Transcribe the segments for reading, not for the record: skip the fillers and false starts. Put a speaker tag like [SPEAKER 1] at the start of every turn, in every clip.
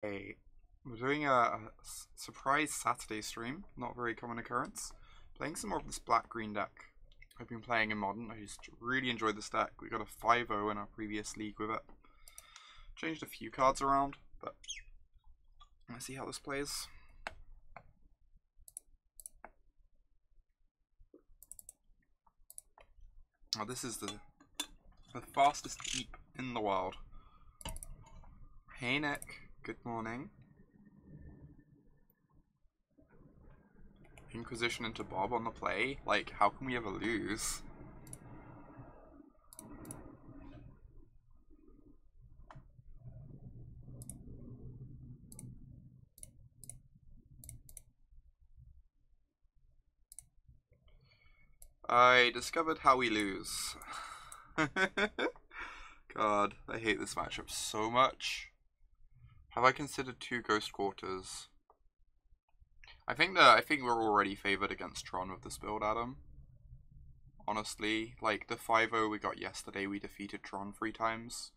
[SPEAKER 1] Hey, we're doing a surprise Saturday stream, not a very common occurrence. Playing some more of this black-green deck I've been playing in Modern. I just really enjoyed this deck. We got a 5-0 in our previous league with it. Changed a few cards around, but let's see how this plays. Oh, this is the fastest deep in the world. Hey Nick, good morning. Inquisition into Bob on the play? Like, how can we ever lose? I discovered how we lose. God, I hate this matchup so much. Have I considered 2 Ghost Quarters? I think we're already favored against Tron with this build, Adam. Honestly, like the 5-0 we got yesterday, we defeated Tron 3 times.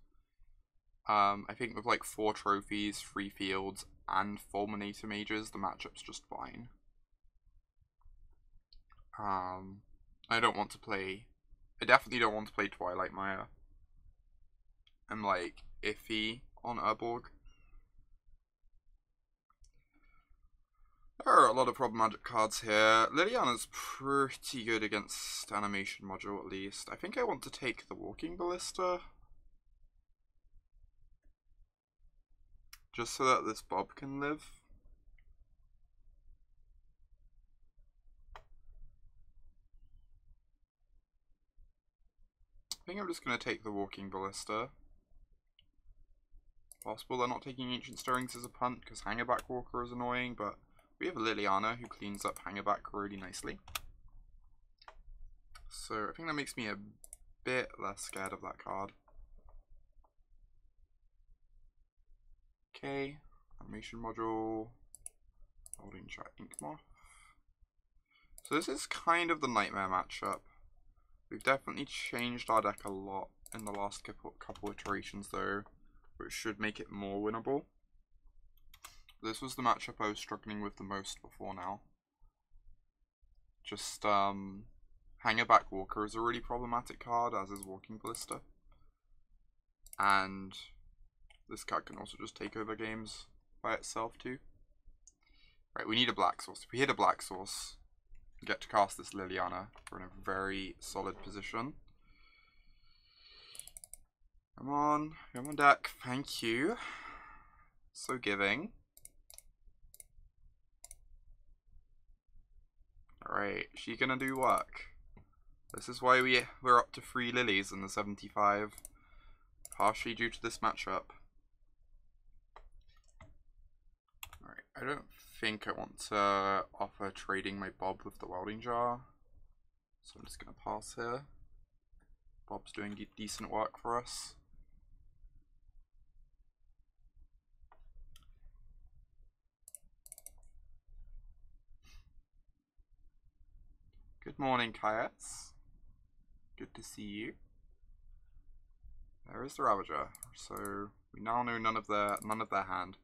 [SPEAKER 1] I think with like 4 trophies, 3 fields, and Fulminator Mages, the matchup's just fine. I don't want to play. I definitely don't want to play Twilight Mire. I'm like iffy on Urborg. There are a lot of problematic cards here. Liliana's pretty good against Animation Module, at least. I think I want to take the Walking Ballista. Just so that this Bob can live. I think I'm just going to take the Walking Ballista. Possible they're not taking Ancient Stirrings as a punt, because Hangerback Walker is annoying, but we have Liliana who cleans up Hangerback really nicely. So I think that makes me a bit less scared of that card. Okay, Animation Module, Holding Chat Inkmoth. So this is kind of the nightmare matchup. We've definitely changed our deck a lot in the last couple iterations though, which should make it more winnable. This was the matchup I was struggling with the most before now. Just, Hangerback Walker is a really problematic card, as is Walking Ballista. And this card can also just take over games by itself too. Right, we need a black source. If we hit a black source, we get to cast this Liliana. We're in a very solid position. Come on deck, thank you. So giving. Alright, she gonna do work. This is why we're up to 3 lilies in the 75. Partially due to this matchup. Alright, I don't think I want to offer trading my Bob with the welding jar. So I'm just gonna pass here. Bob's doing decent work for us. Good morning, Kayats. Good to see you. There is the Ravager. So we now know none of their hand.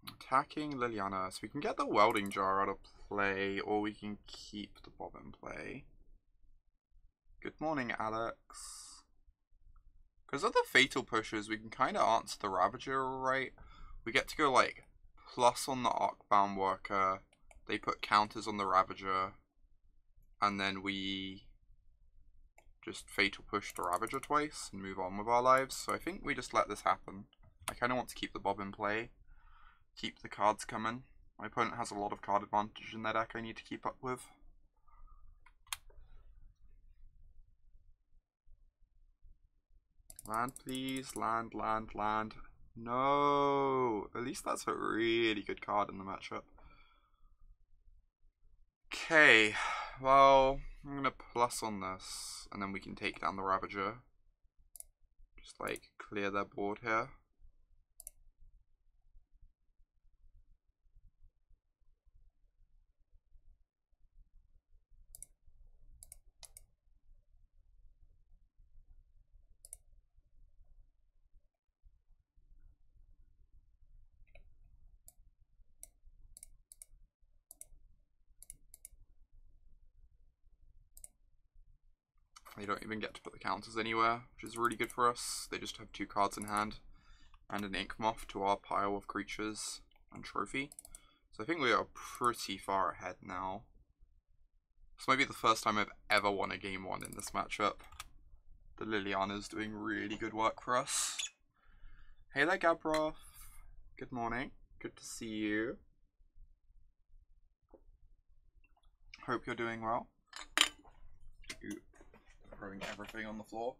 [SPEAKER 1] Attacking Liliana. So we can get the welding jar out of play, or we can keep the Bob in play. Good morning, Alex. Because of the fatal pushes, we can kind of answer the Ravager, right? We get to go like plus on the Arcbound Worker. They put counters on the Ravager, and then we just fatal push the Ravager twice and move on with our lives. So I think we just let this happen. I kind of want to keep the Bob in play. Keep the cards coming. My opponent has a lot of card advantage in their deck I need to keep up with. Land, please. Land, land, land. No! At least that's a really good card in the matchup. Okay, well, I'm gonna plus on this, and then we can take down the Ravager. Just like clear their board here. They don't even get to put the counters anywhere, which is really good for us. They just have 2 cards in hand and an Ink Moth to our pile of creatures and trophy. So I think we are pretty far ahead now. This might be the first time I've ever won a game 1 in this matchup. The Liliana's doing really good work for us. Hey there, Gabroff. Good morning. Good to see you. Hope you're doing well. Ooh, throwing everything on the floor.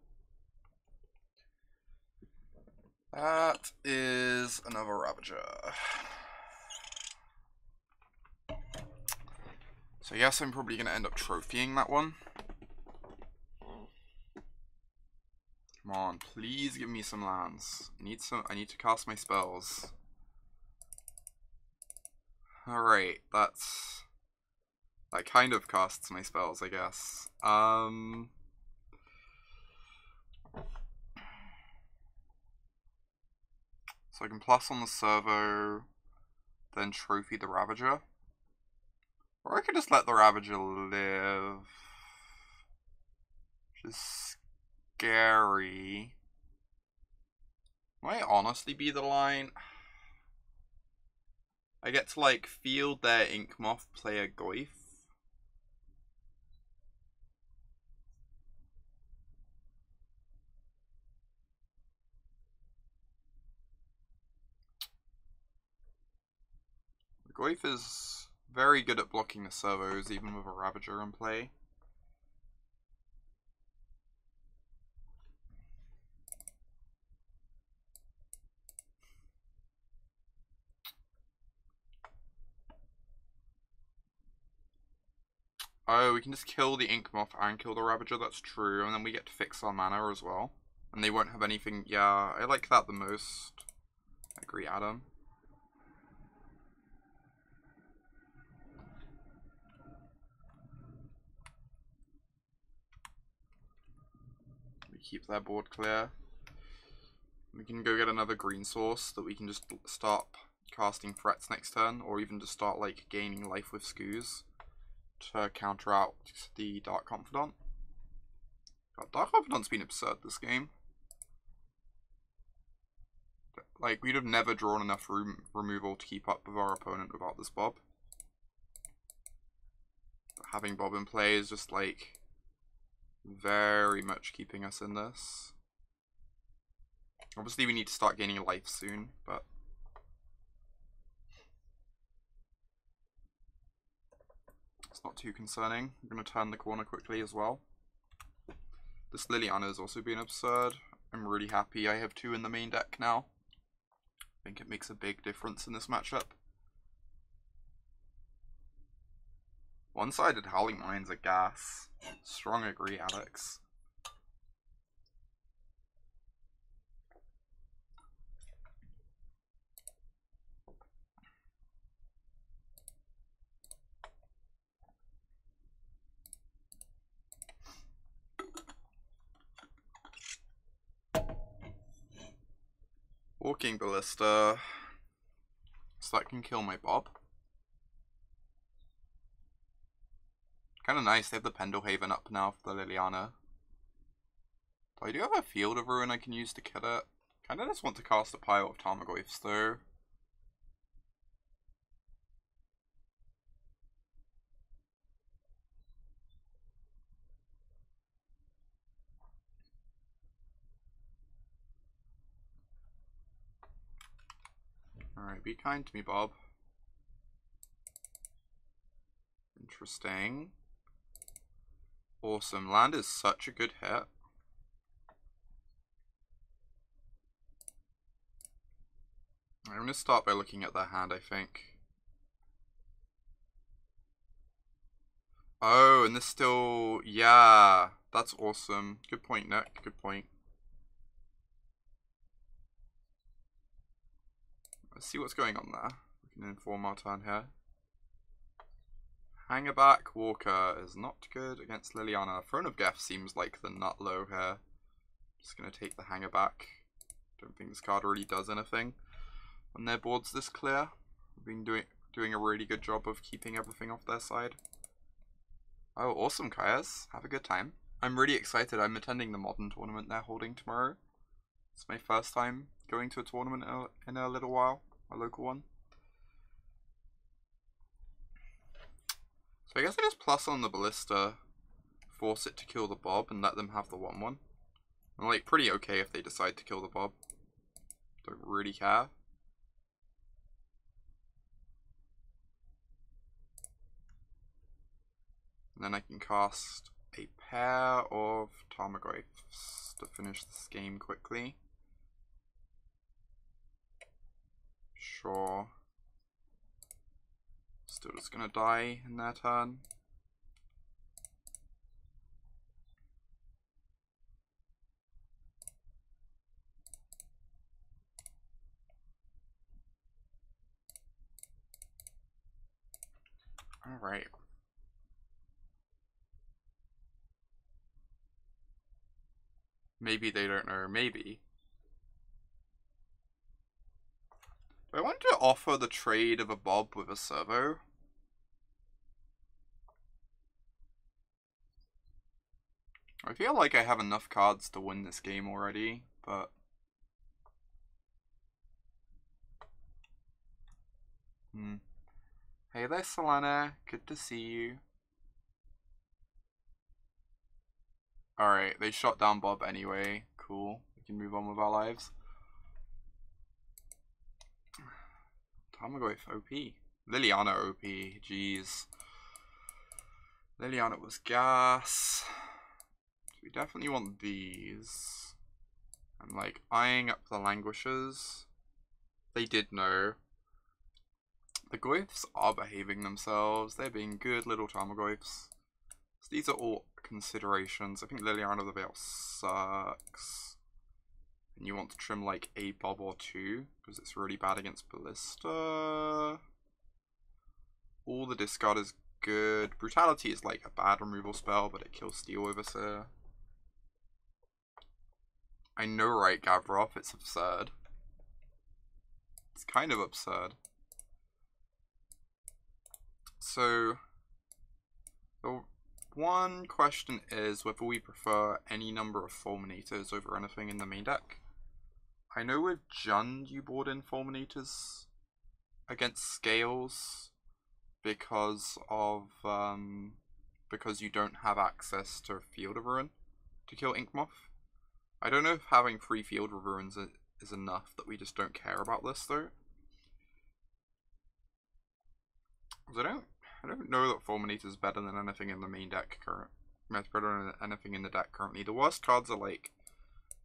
[SPEAKER 1] That is another Ravager. So yes, I'm probably going to end up trophying that one. Come on, please give me some lands. I need to cast my spells. Alright, that kind of casts my spells, I guess. So I can plus on the servo, then trophy the Ravager. Or I could just let the Ravager live. Which is scary. Might honestly be the line. I get to like field their Ink Moth, play a Goyf. The Goyf is very good at blocking the servos, even with a Ravager in play. Oh, we can just kill the Ink Moth and kill the Ravager, that's true, and then we get to fix our mana as well. And they won't have anything, yeah, I like that the most. I agree, Adam. We keep their board clear. We can go get another green source that we can just start casting threats next turn, or even just start like gaining life with Skoos to counter out the Dark Confidant. God, Dark Confidant's been absurd this game. Like, we'd have never drawn enough removal to keep up with our opponent without this Bob. But having Bob in play is just like very much keeping us in this. Obviously we need to start gaining life soon, but it's not too concerning. I'm going to turn the corner quickly as well. This Liliana has also been absurd. I'm really happy I have 2 in the main deck now. I think it makes a big difference in this matchup. One-sided Howling Mines are gas. Strong agree, Alex. Walking Ballista. So that can kill my Bob. Kind of nice, they have the Pendelhaven up now for the Liliana. I do have a Field of Ruin I can use to kill it. Kind of just want to cast a pile of Tarmogoyfs though. Alright, be kind to me, Bob. Interesting. Awesome. Land is such a good hit. I'm going to start by looking at their hand, I think. Oh, and this still... Yeah, that's awesome. Good point, Nick. Good point. Let's see what's going on there. We can inform our turn here. Hangerback Walker is not good against Liliana. Throne of Geth seems like the nut low here. Just going to take the Hangerback. Don't think this card really does anything when their board's this clear. We've been doing a really good job of keeping everything off their side. Oh, awesome, Kayas. Have a good time. I'm really excited. I'm attending the Modern tournament they're holding tomorrow. It's my first time going to a tournament in a little while, a local one. So I guess I just plus on the Ballista, force it to kill the Bob, and let them have the 1/1. I'm like pretty okay if they decide to kill the Bob. Don't really care. And then I can cast a pair of Tarmogoyfs to finish this game quickly. Sure. Still just gonna die in their turn. Alright. Maybe they don't know, maybe. Do I want to offer the trade of a Bob with a servo? I feel like I have enough cards to win this game already, but... Hey there, Selena. Good to see you. Alright, they shot down Bob anyway. Cool. We can move on with our lives. Tarmogoyf OP. Liliana OP. Jeez. Liliana was gas. So we definitely want these. I'm like eyeing up the Languishes. They did know. The Goyfs are behaving themselves. They're being good little Tarmogoyfs. So these are all considerations. I think Liliana the Veil sucks. And you want to trim like a Bob or two, because it's really bad against Ballista. All the discard is good. Brutality is like a bad removal spell, but it kills Steel Overseer. I know, right, Gavroff? It's absurd. It's kind of absurd. So, the one question is whether we prefer any number of Fulminators over anything in the main deck. I know with Jund you board in Fulminators against Scales because you don't have access to Field of Ruin to kill Inkmoth. I don't know if having 3 Field of Ruins is enough, that we just don't care about this though. I don't know that Fulminator is better than anything in the main deck better than anything in the deck currently. The worst cards are like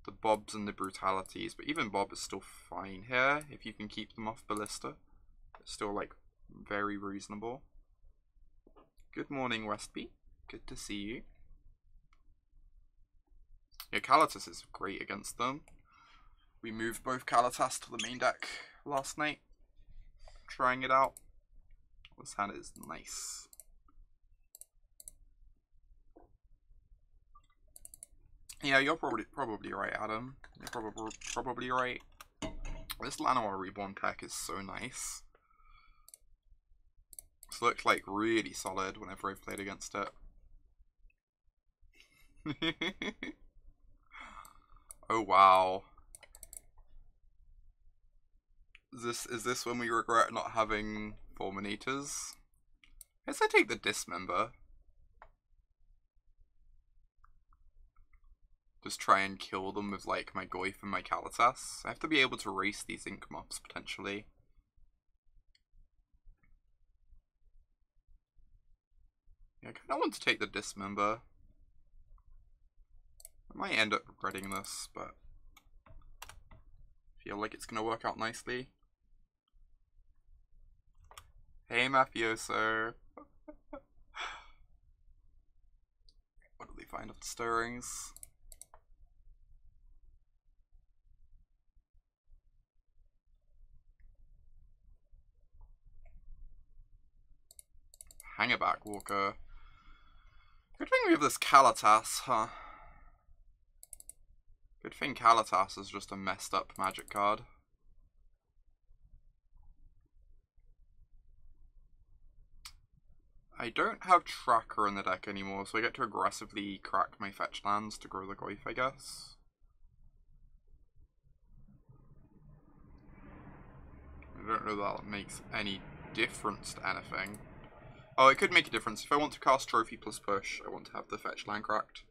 [SPEAKER 1] the Bobs and the Brutalities, but even Bob is still fine here if you can keep them off Ballista. It's still like very reasonable. Good morning, Westby. Good to see you. Yeah, Kalitas is great against them. We moved both Kalitas to the main deck last night, trying it out. This hand is nice. Yeah, you're probably right, Adam. You're probably right. This Llanowar Reborn tech is so nice. It's looked like really solid whenever I've played against it. Oh wow. Is this when we regret not having Fulminators? I guess I take the Dismember. Just try and kill them with like my Goyf and my Kalitas. I have to be able to race these Inkmoths potentially. Yeah, I kinda want to take the Dismember. I might end up regretting this, but I feel like it's gonna work out nicely. Hey Mafioso. What do they find of the stirrings? Hang it back, Walker. Good thing we have this Kalitas, huh? Good thing Kalitas is just a messed up magic card. I don't have Tracker in the deck anymore, so I get to aggressively crack my fetch lands to grow the Goyf, I guess. I don't know that makes any difference to anything. Oh, it could make a difference. If I want to cast Trophy plus Push, I want to have the fetch land cracked.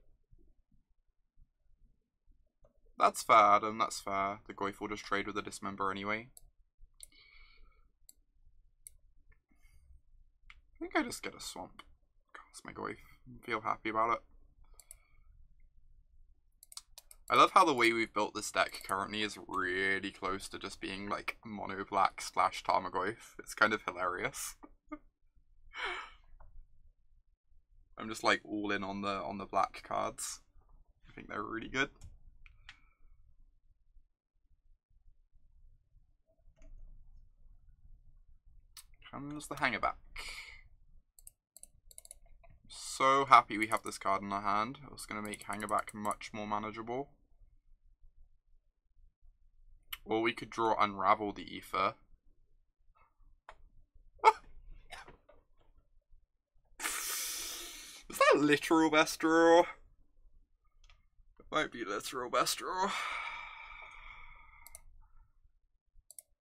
[SPEAKER 1] That's fair, Adam, that's fair. The Goyf will just trade with the Dismember anyway. I think I just get a Swamp. Cast my Goyf. Feel happy about it. I love how the way we've built this deck currently is really close to just being like mono black / Tarmogoyf. It's kind of hilarious. I'm just like all in on the black cards. I think they're really good. Comes the Hanger back. So happy we have this card in our hand. It's going to make Hangerback much more manageable. Or we could draw Unravel the Aether. Is that literal best draw? It might be literal best draw.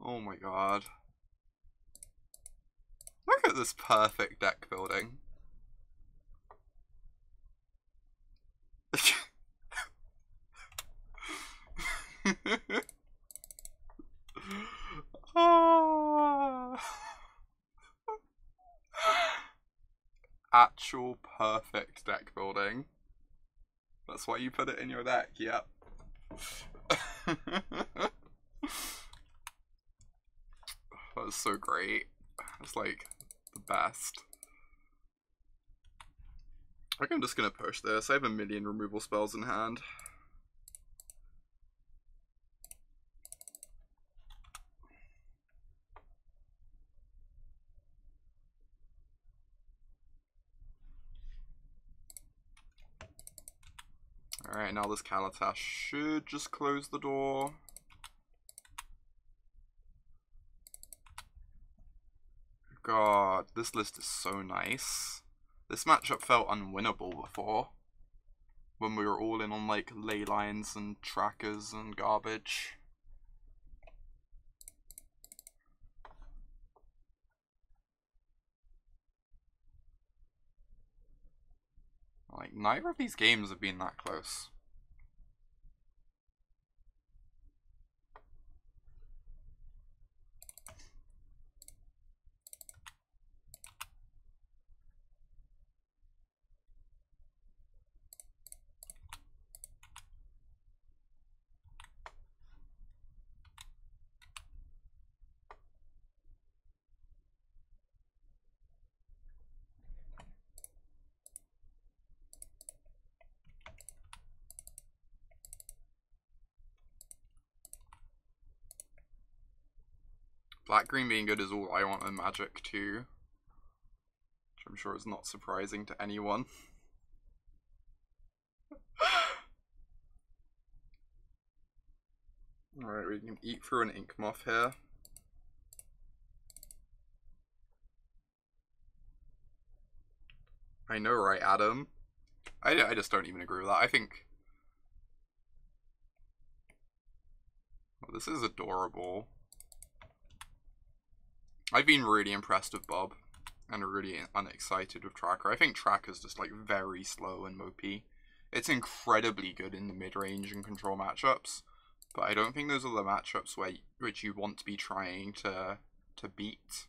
[SPEAKER 1] Oh my god. Look at this perfect deck building. Actual perfect deck building. That's why you put it in your deck, yep. That's so great. It's like the best. I think I'm just gonna push this. I have a million removal spells in hand. Alright, now this Kalitas should just close the door. God, this list is so nice. This matchup felt unwinnable before, when we were all in on like ley lines and trackers and garbage. Like, neither of these games have been that close. Black-green being good is all I want in Magic too, which I'm sure is not surprising to anyone. Alright, we can eat through an Ink Moth here. I know, right, Adam? I just don't even agree with that. I think... Oh, this is adorable. I've been really impressed with Bob, and really unexcited with Tracker. I think Tracker's just like very slow and mopey. It's incredibly good in the mid-range and control matchups, but I don't think those are the matchups which you want to be trying to beat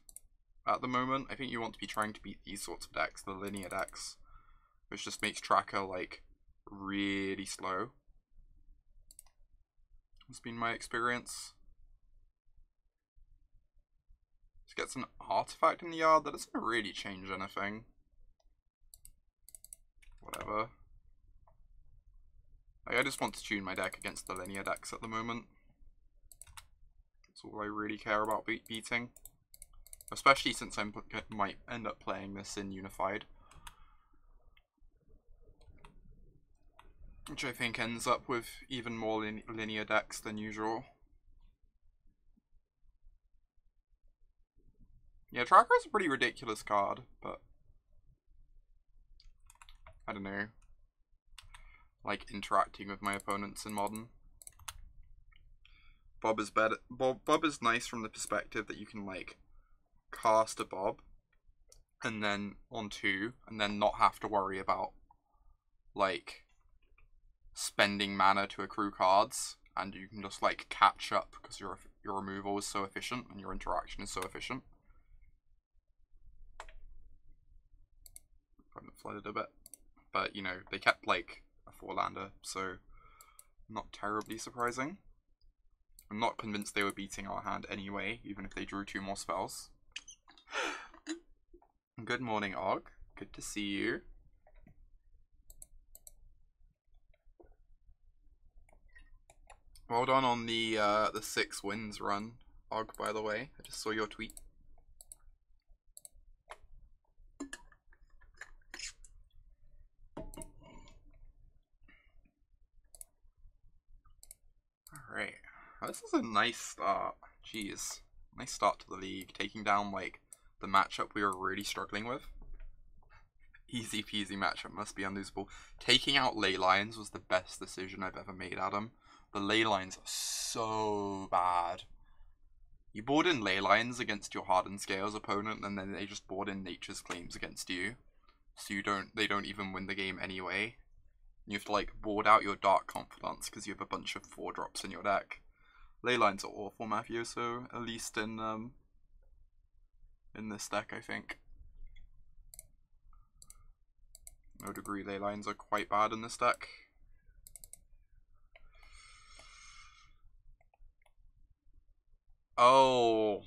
[SPEAKER 1] at the moment. I think you want to be trying to beat these sorts of decks, the linear decks, which just makes Tracker like really slow. That's been my experience. Gets an artifact in the yard, that doesn't really change anything. Whatever. Like, I just want to tune my deck against the linear decks at the moment. That's all I really care about beating. Especially since I might end up playing this in Unified. Which I think ends up with even more linear decks than usual. Yeah, Tracker is a pretty ridiculous card, but I don't know, like interacting with my opponents in Modern. Bob is better. Bob is nice from the perspective that you can like cast a Bob and then on 2 and then not have to worry about like spending mana to accrue cards, and you can just like catch up because your removal is so efficient and your interaction is so efficient. Kind of flooded a bit, but you know, they kept like a 4-lander, so not terribly surprising. I'm not convinced they were beating our hand anyway, even if they drew 2 more spells. Good morning, Og. Good to see you. Well done on the 6 wins run, Og, by the way. I just saw your tweet. Alright. This is a nice start. Jeez. Nice start to the league. Taking down, like, the matchup we were really struggling with. Easy peasy matchup, must be unlosable. Taking out Ley Lines was the best decision I've ever made, Adam. The Ley Lines are so bad. You board in Ley Lines against your Hardened Scales opponent, and then they just board in Nature's Claims against you. So they don't even win the game anyway. You have to like board out your Dark Confidants because you have a bunch of 4-drops in your deck. Ley Lines are awful, Mafioso, at least in this deck, I think. No degree, Ley Lines are quite bad in this deck. Oh.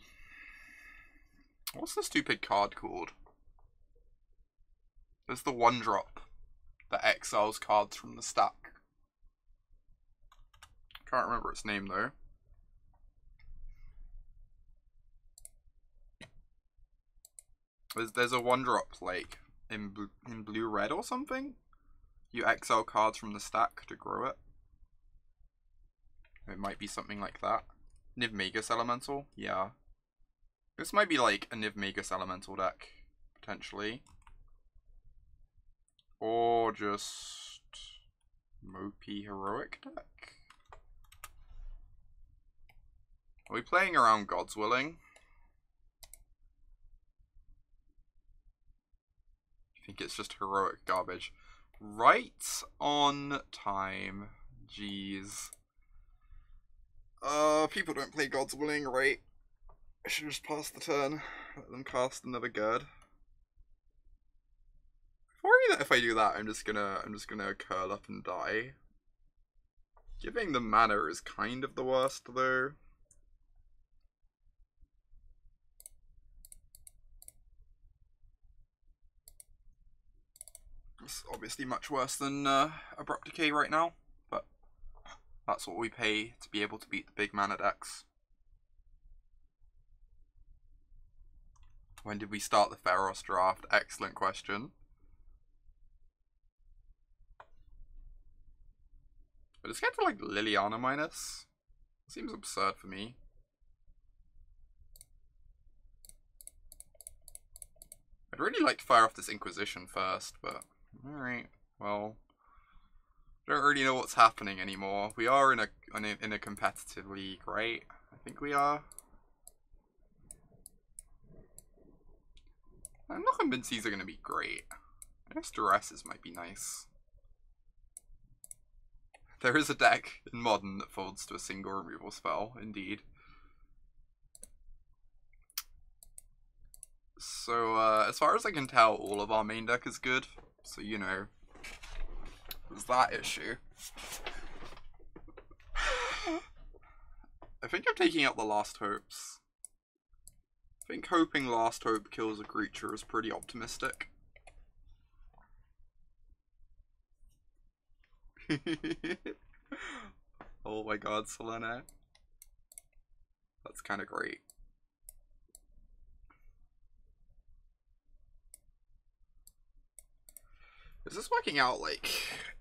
[SPEAKER 1] What's the stupid card called? There's the 1-drop that exiles cards from the stack. Can't remember its name though. There's a 1-drop like in blue-red or something. You exile cards from the stack to grow it. It might be something like that. Niv Magus Elemental? Yeah. This might be like a Niv Magus Elemental deck, potentially. Or just mopey heroic deck. Are we playing around God's Willing? I think it's just heroic garbage. Right on time. Jeez. People don't play God's Willing, right? I should just pass the turn. Let them cast another Gerd. I worry that if I do that, I'm just gonna curl up and die. Giving them mana is kind of the worst, though. It's obviously much worse than Abrupt Decay right now, but that's what we pay to be able to beat the big mana decks. When did we start the Pharos draft? Excellent question. But let's get to like Liliana minus. Seems absurd for me. I'd really like to fire off this Inquisition first, but alright, well, I don't really know what's happening anymore. We are in a competitive league, right? I think we are. I'm not convinced these are going to be great. I guess Duresses might be nice. There is a deck in Modern that folds to a single removal spell, indeed. So, as far as I can tell, all of our main deck is good. So, you know, there's that issue. I think I'm taking out the Last Hopes. I think hoping Last Hope kills a creature is pretty optimistic. Oh my god, Selena. That's kind of great. Is this working out, like,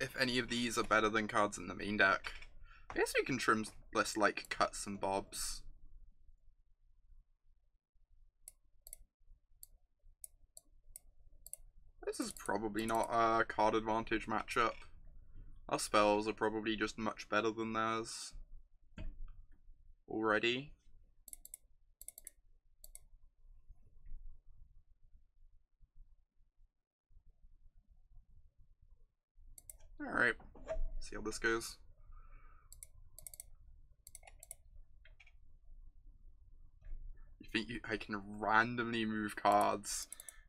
[SPEAKER 1] if any of these are better than cards in the main deck? I guess we can trim less, like, cuts and bobs. This is probably not a card advantage matchup. Our spells are probably just much better than theirs already. Alright, see how this goes. You think I can randomly move cards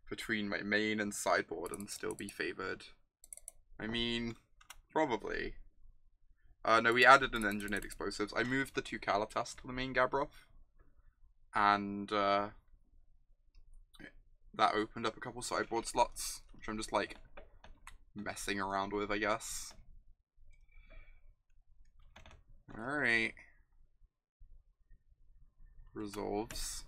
[SPEAKER 1] between my main and sideboard and still be favored? I mean, probably. No, we added an engineered explosives. I moved the 2 Kalitas to the main Gabroth. And that opened up a couple sideboard slots, which I'm just like messing around with, I guess. Alright. Resolves.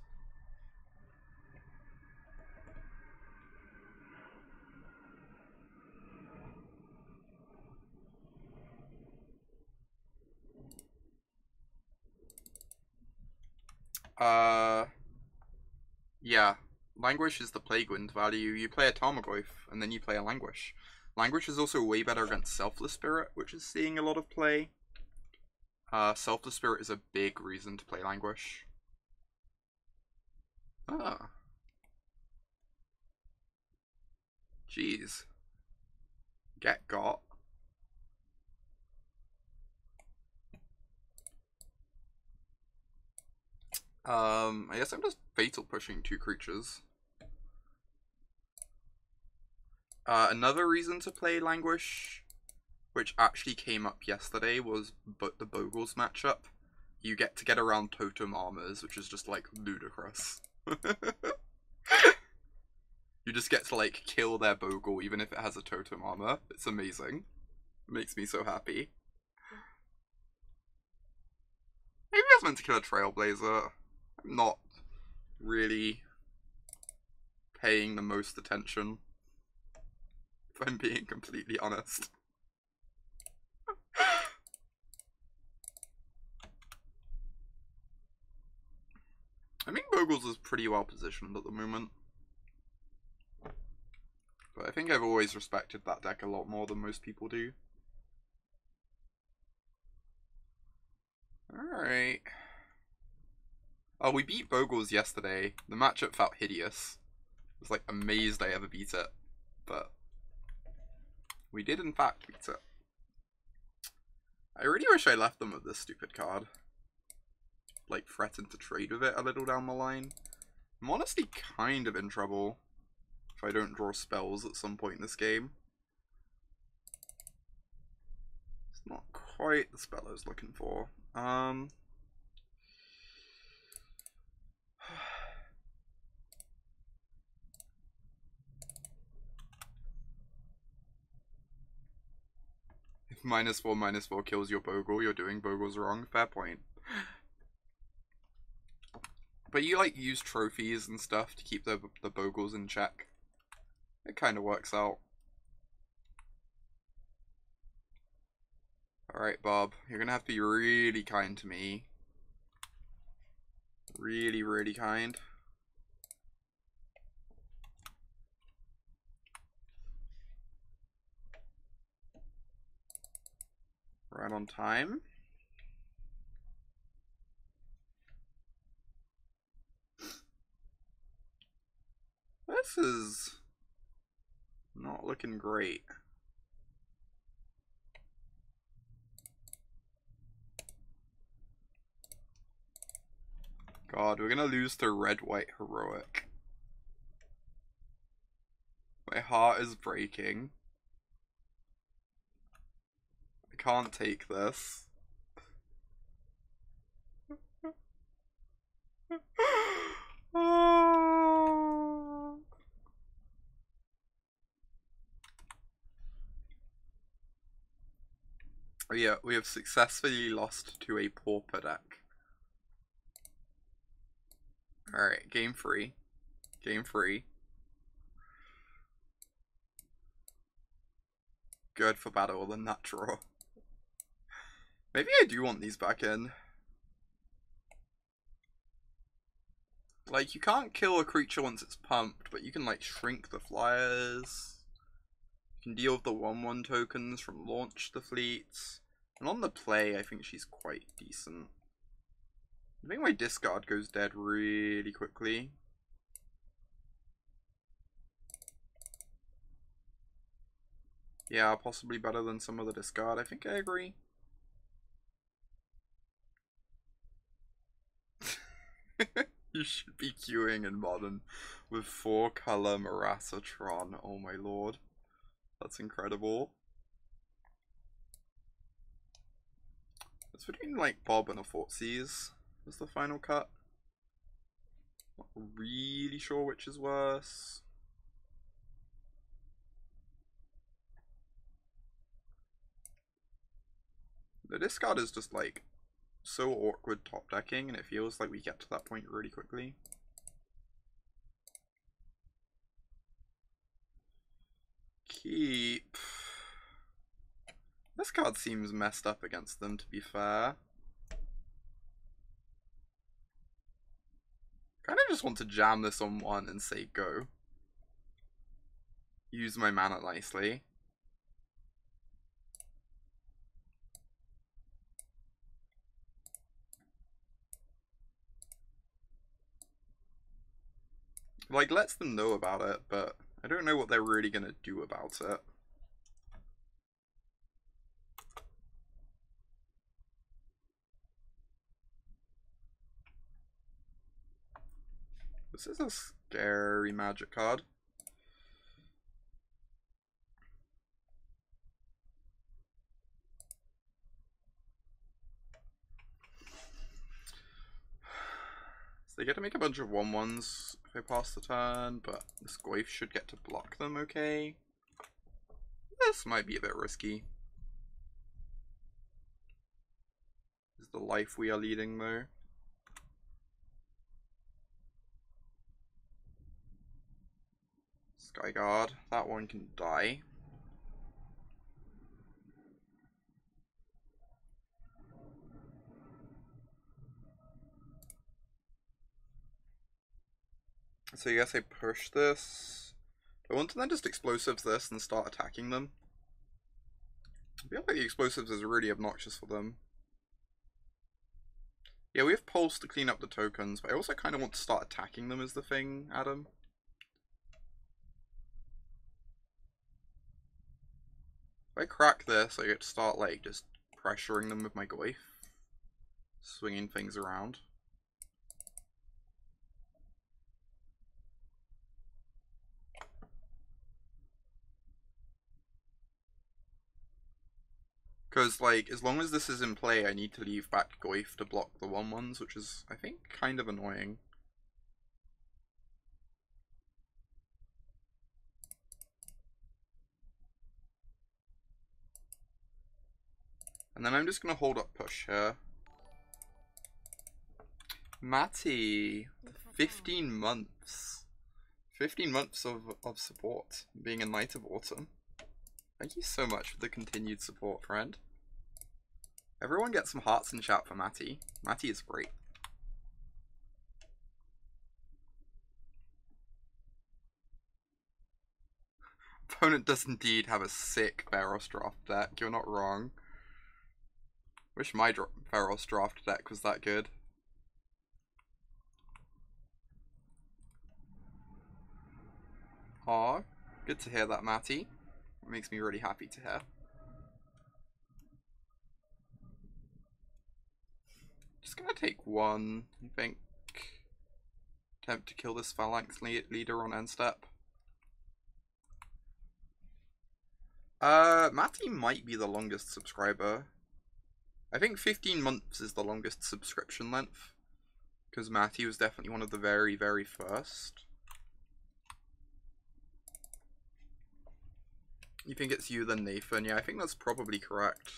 [SPEAKER 1] Yeah. Languish is the Plague Wind value. You play a Tarmogoyf, and then you play a Languish. Languish is also way better against Selfless Spirit, which is seeing a lot of play. Selfless Spirit is a big reason to play Languish. Ah. Jeez. Ghet got. I guess I'm just fatal pushing 2 creatures. Another reason to play Languish, which actually came up yesterday, was the Bogles matchup. You get to get around totem armors, which is just like ludicrous. You just get to like kill their Bogle even if it has a totem armor. It's amazing. It makes me so happy. Maybe I was meant to kill a Trailblazer. I'm not really paying the most attention, if I'm being completely honest. I think Bogles is pretty well positioned at the moment. But I think I've always respected that deck a lot more than most people do. Alright. Oh, we beat Bogles yesterday. The matchup felt hideous. I was like amazed I ever beat it. But we did in fact beat it. I really wish I left them with this stupid card. Like threatened to trade with it a little down the line. I'm honestly kind of in trouble if I don't draw spells at some point in this game. It's not quite the spell I was looking for. If -4/-4 kills your Bogle, you're doing Bogles wrong. Fair point. But you like use trophies and stuff to keep the Bogles in check. It kind of works out. Alright, Bob. You're gonna have to be really kind to me. Really, really kind. Right on time. This is not looking great. God, we're gonna lose to Red-White Heroic. My heart is breaking. I can't take this. Yeah, we have successfully lost to a Pauper deck. Alright, game 3. Game 3. Good for battle than that draw. Maybe I do want these back in. Like, you can't kill a creature once it's pumped, but you can, like, shrink the flyers. Can deal with the 1/1 tokens from launch the fleets. And on the play, I think she's quite decent. I think my discard goes dead really quickly. Yeah, possibly better than some of the discard. I think I agree. You should be queuing in Modern with 4-color Marasatron. Oh my lord. That's incredible. It's between like Bob and a Thoughtseize as the final cut. Not really sure which is worse. The discard is just like so awkward top decking, and it feels like we get to that point really quickly. Keep. This card seems messed up against them, to be fair. Kind of just want to jam this on one and say go. Use my mana nicely. Like, lets them know about it, but I don't know what they're really gonna do about it. This is a scary magic card. So they get to make a bunch of 1/1s if I pass the turn, but this Goyf should get to block them okay. This might be a bit risky. This is the life we are leading though. Skyguard, that one can die. So I guess I push this. I want to then just explosives this and start attacking them. I feel like the explosives is really obnoxious for them. Yeah, we have Pulse to clean up the tokens, but I also kind of want to start attacking them as the thing, Adam. If I crack this, I get to start like just pressuring them with my Goyf. Swinging things around. Because, like, as long as this is in play, I need to leave back Goyf to block the 1/1s, which is, I think, kind of annoying. And then I'm just going to hold up push here. Matty, 15 months. 15 months of support, being a Knight of Autumn. Thank you so much for the continued support, friend. Everyone get some hearts in chat for Matty. Matty is great. Opponent does indeed have a sick Pharos draft deck, you're not wrong. Wish my Pharos draft deck was that good. Aw, good to hear that, Matty. It makes me really happy to hear. Just gonna take one, I think. Attempt to kill this Phalanx leader on end step. Matty might be the longest subscriber. I think 15 months is the longest subscription length. Because Matty was definitely one of the very, very first. You think it's you then Nathan? Yeah, I think that's probably correct.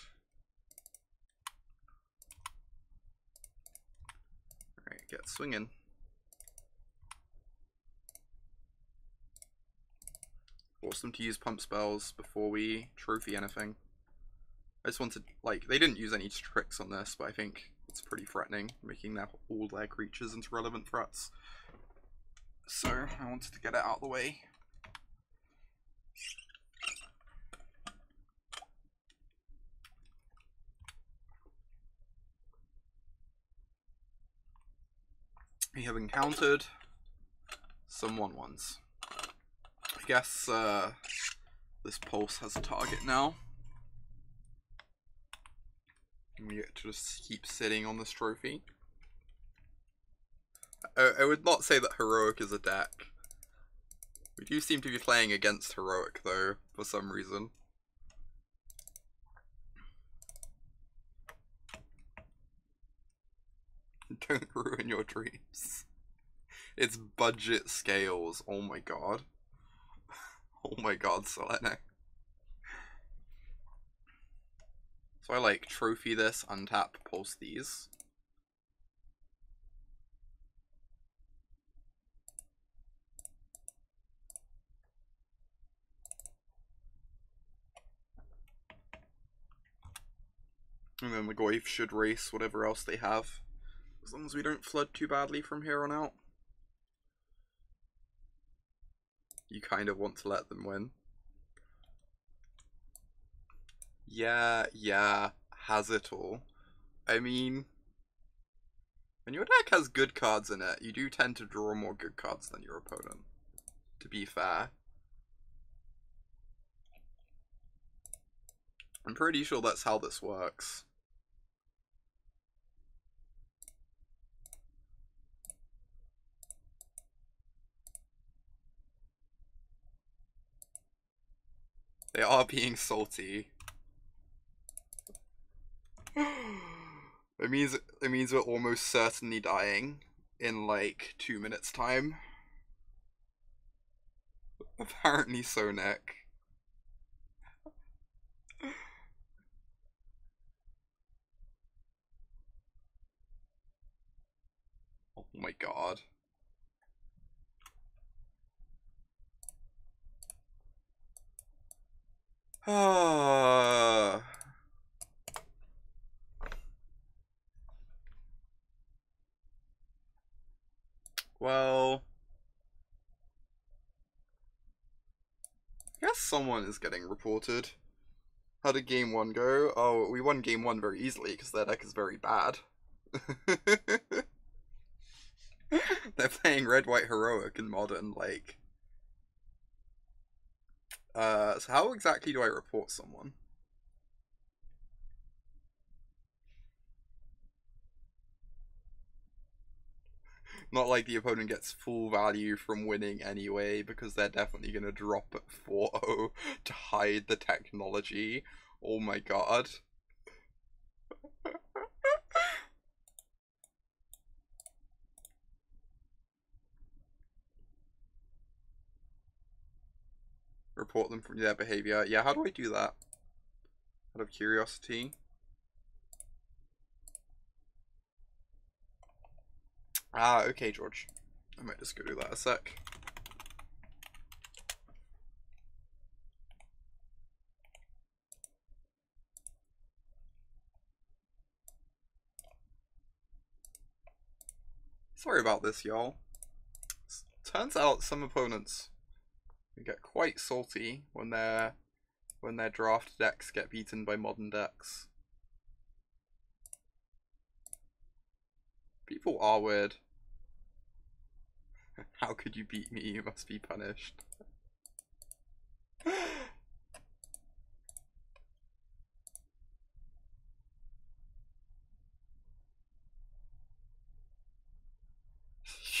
[SPEAKER 1] Alright, get swinging. Force them to use pump spells before we trophy anything. I just wanted, like, they didn't use any tricks on this, but I think it's pretty threatening, making all their creatures into relevant threats. So, I wanted to get it out of the way. We have encountered some 1/1s. I guess this pulse has a target now. And we get to just keep sitting on this trophy. I would not say that Heroic is a deck. We do seem to be playing against Heroic though, for some reason. Don't ruin your dreams. It's budget scales, oh my god. Oh my god, Selene. So I like trophy this, untap, pulse these. And then the Goyf should race whatever else they have. As long as we don't flood too badly from here on out. You kind of want to let them win. Yeah, has it all. I mean, when your deck has good cards in it, you do tend to draw more good cards than your opponent, to be fair. I'm pretty sure that's how this works. They are being salty. It means we're almost certainly dying in like 2 minutes time. Apparently so, Nick. Oh my god. Well, I guess someone is getting reported. How did game 1 go? Oh, we won game 1 very easily because their deck is very bad. They're playing red, white, heroic and modern, like. So how exactly do I report someone? Not like the opponent gets full value from winning anyway, because they're definitely gonna drop at 4-0 to hide the technology. Oh my god. Report them from their behavior. Yeah, how do I do that? Out of curiosity. Ah, okay, George. I might just go do that a sec. Sorry about this, y'all. Turns out some opponents get quite salty when their draft decks get beaten by modern decks. People are weird. How could you beat me? You must be punished.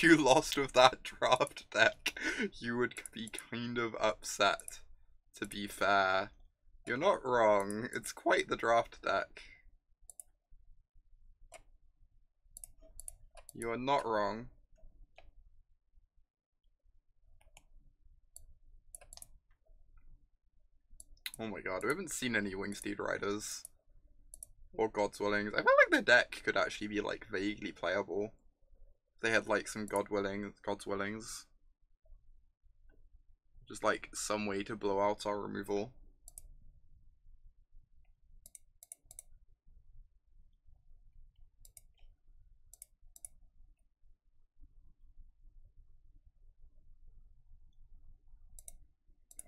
[SPEAKER 1] You lost with that draft deck. You would be kind of upset, to be fair. You're not wrong. It's quite the draft deck. You are not wrong. Oh my god, we haven't seen any Wingsteed Riders. Or God's Willings. I feel like the deck could actually be like vaguely playable. If they had like some God's Willings. Just like some way to blow out our removal.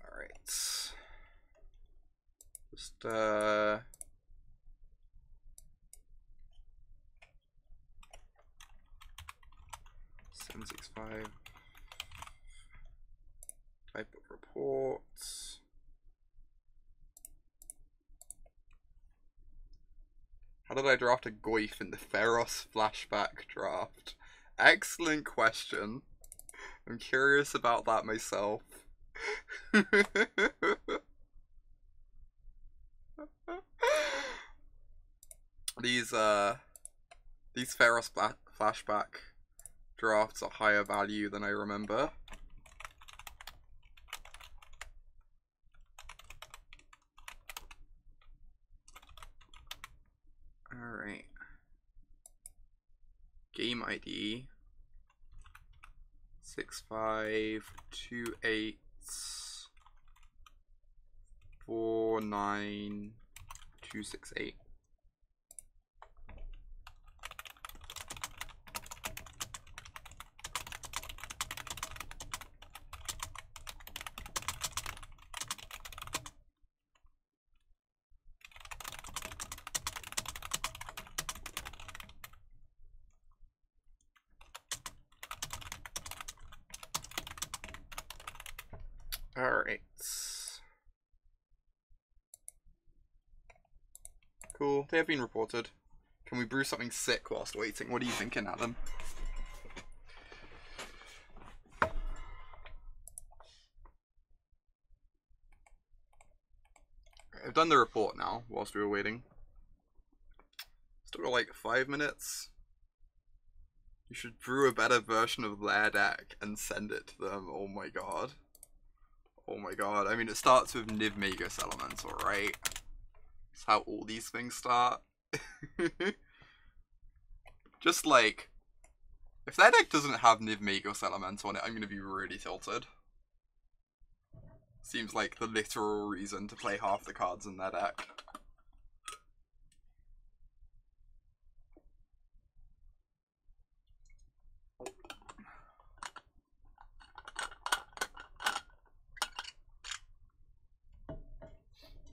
[SPEAKER 1] Alright. Just 765. Type of reports. How did I draft a Goyf in the Pharos flashback draft? Excellent question. I'm curious about that myself. These Pharos flashback drafts are higher value than I remember. Alright. Game ID 652849268. Alright. Cool. They have been reported. Can we brew something sick whilst waiting? What are you thinking, Adam? I've done the report now whilst we were waiting. Still got like 5 minutes. You should brew a better version of their deck and send it to them. Oh my god. Oh my god. I mean, it starts with Niv Magus Elemental, right? That's how all these things start. Just like, if their deck doesn't have Niv Magus Elemental on it, I'm gonna be really tilted. Seems like the literal reason to play half the cards in their deck.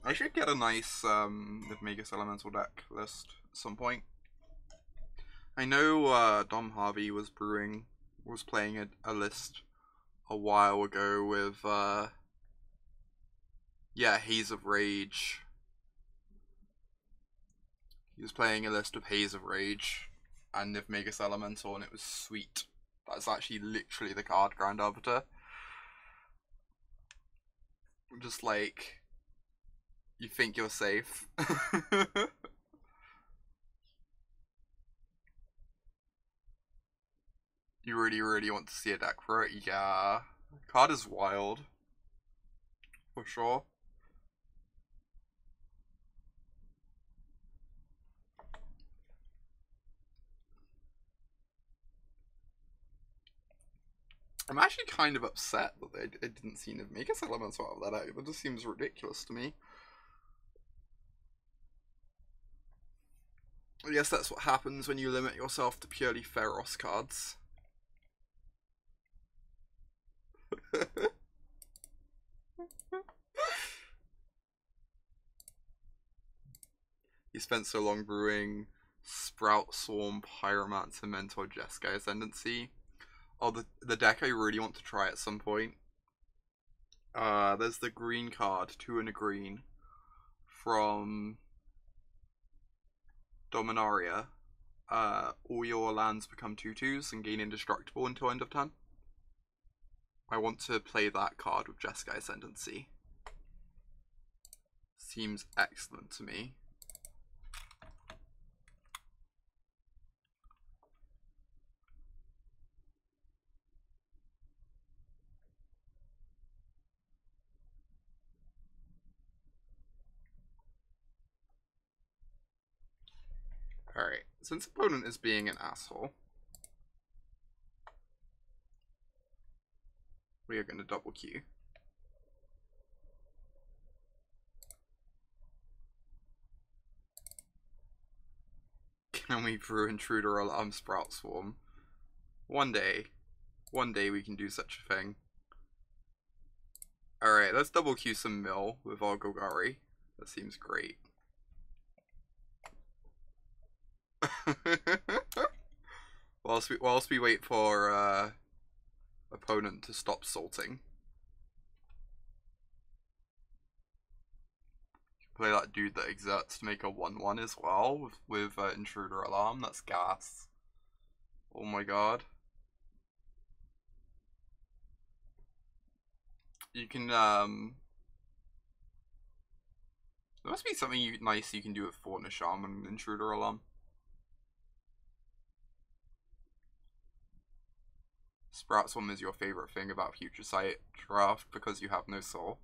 [SPEAKER 1] I should get a nice Niv Magus Elemental deck list at some point. I know Dom Harvey was playing a list a while ago with yeah, Haze of Rage. He was playing a list of Haze of Rage and Niv Magus Elemental, and it was sweet. That's actually literally the card Grand Arbiter. Just like, you think you're safe. You really, really want to see a deck for it? Yeah. The card is wild. For sure. I'm actually kind of upset that I didn't see Niv Magus Elemental out of that deck. That just seems ridiculous to me. I guess that's what happens when you limit yourself to purely Pharos cards. He spent so long brewing Sprout Swarm, Pyromancer, Mentor, Jeskai Ascendancy. Oh, the deck I really want to try at some point. There's the green card, 2 and a green, from Dominaria. All your lands become 2/2s and gain indestructible until end of turn. I want to play that card with Jeskai Ascendancy. Seems excellent to me. Alright, since opponent is being an asshole, we are going to double Q. Can we brew Intruder Alarm Sprout Swarm? One day we can do such a thing. Alright, let's double Q some mill with our Golgari. That seems great. Whilst we wait for opponent to stop salting. Play that dude that exerts to make a 1/1 as well with Intruder Alarm. That's gas. Oh my god. You can there must be something nice you can do with Fortnite Shaman and Intruder Alarm. Sprouts one is your favorite thing about Future Sight draft because you have no soul.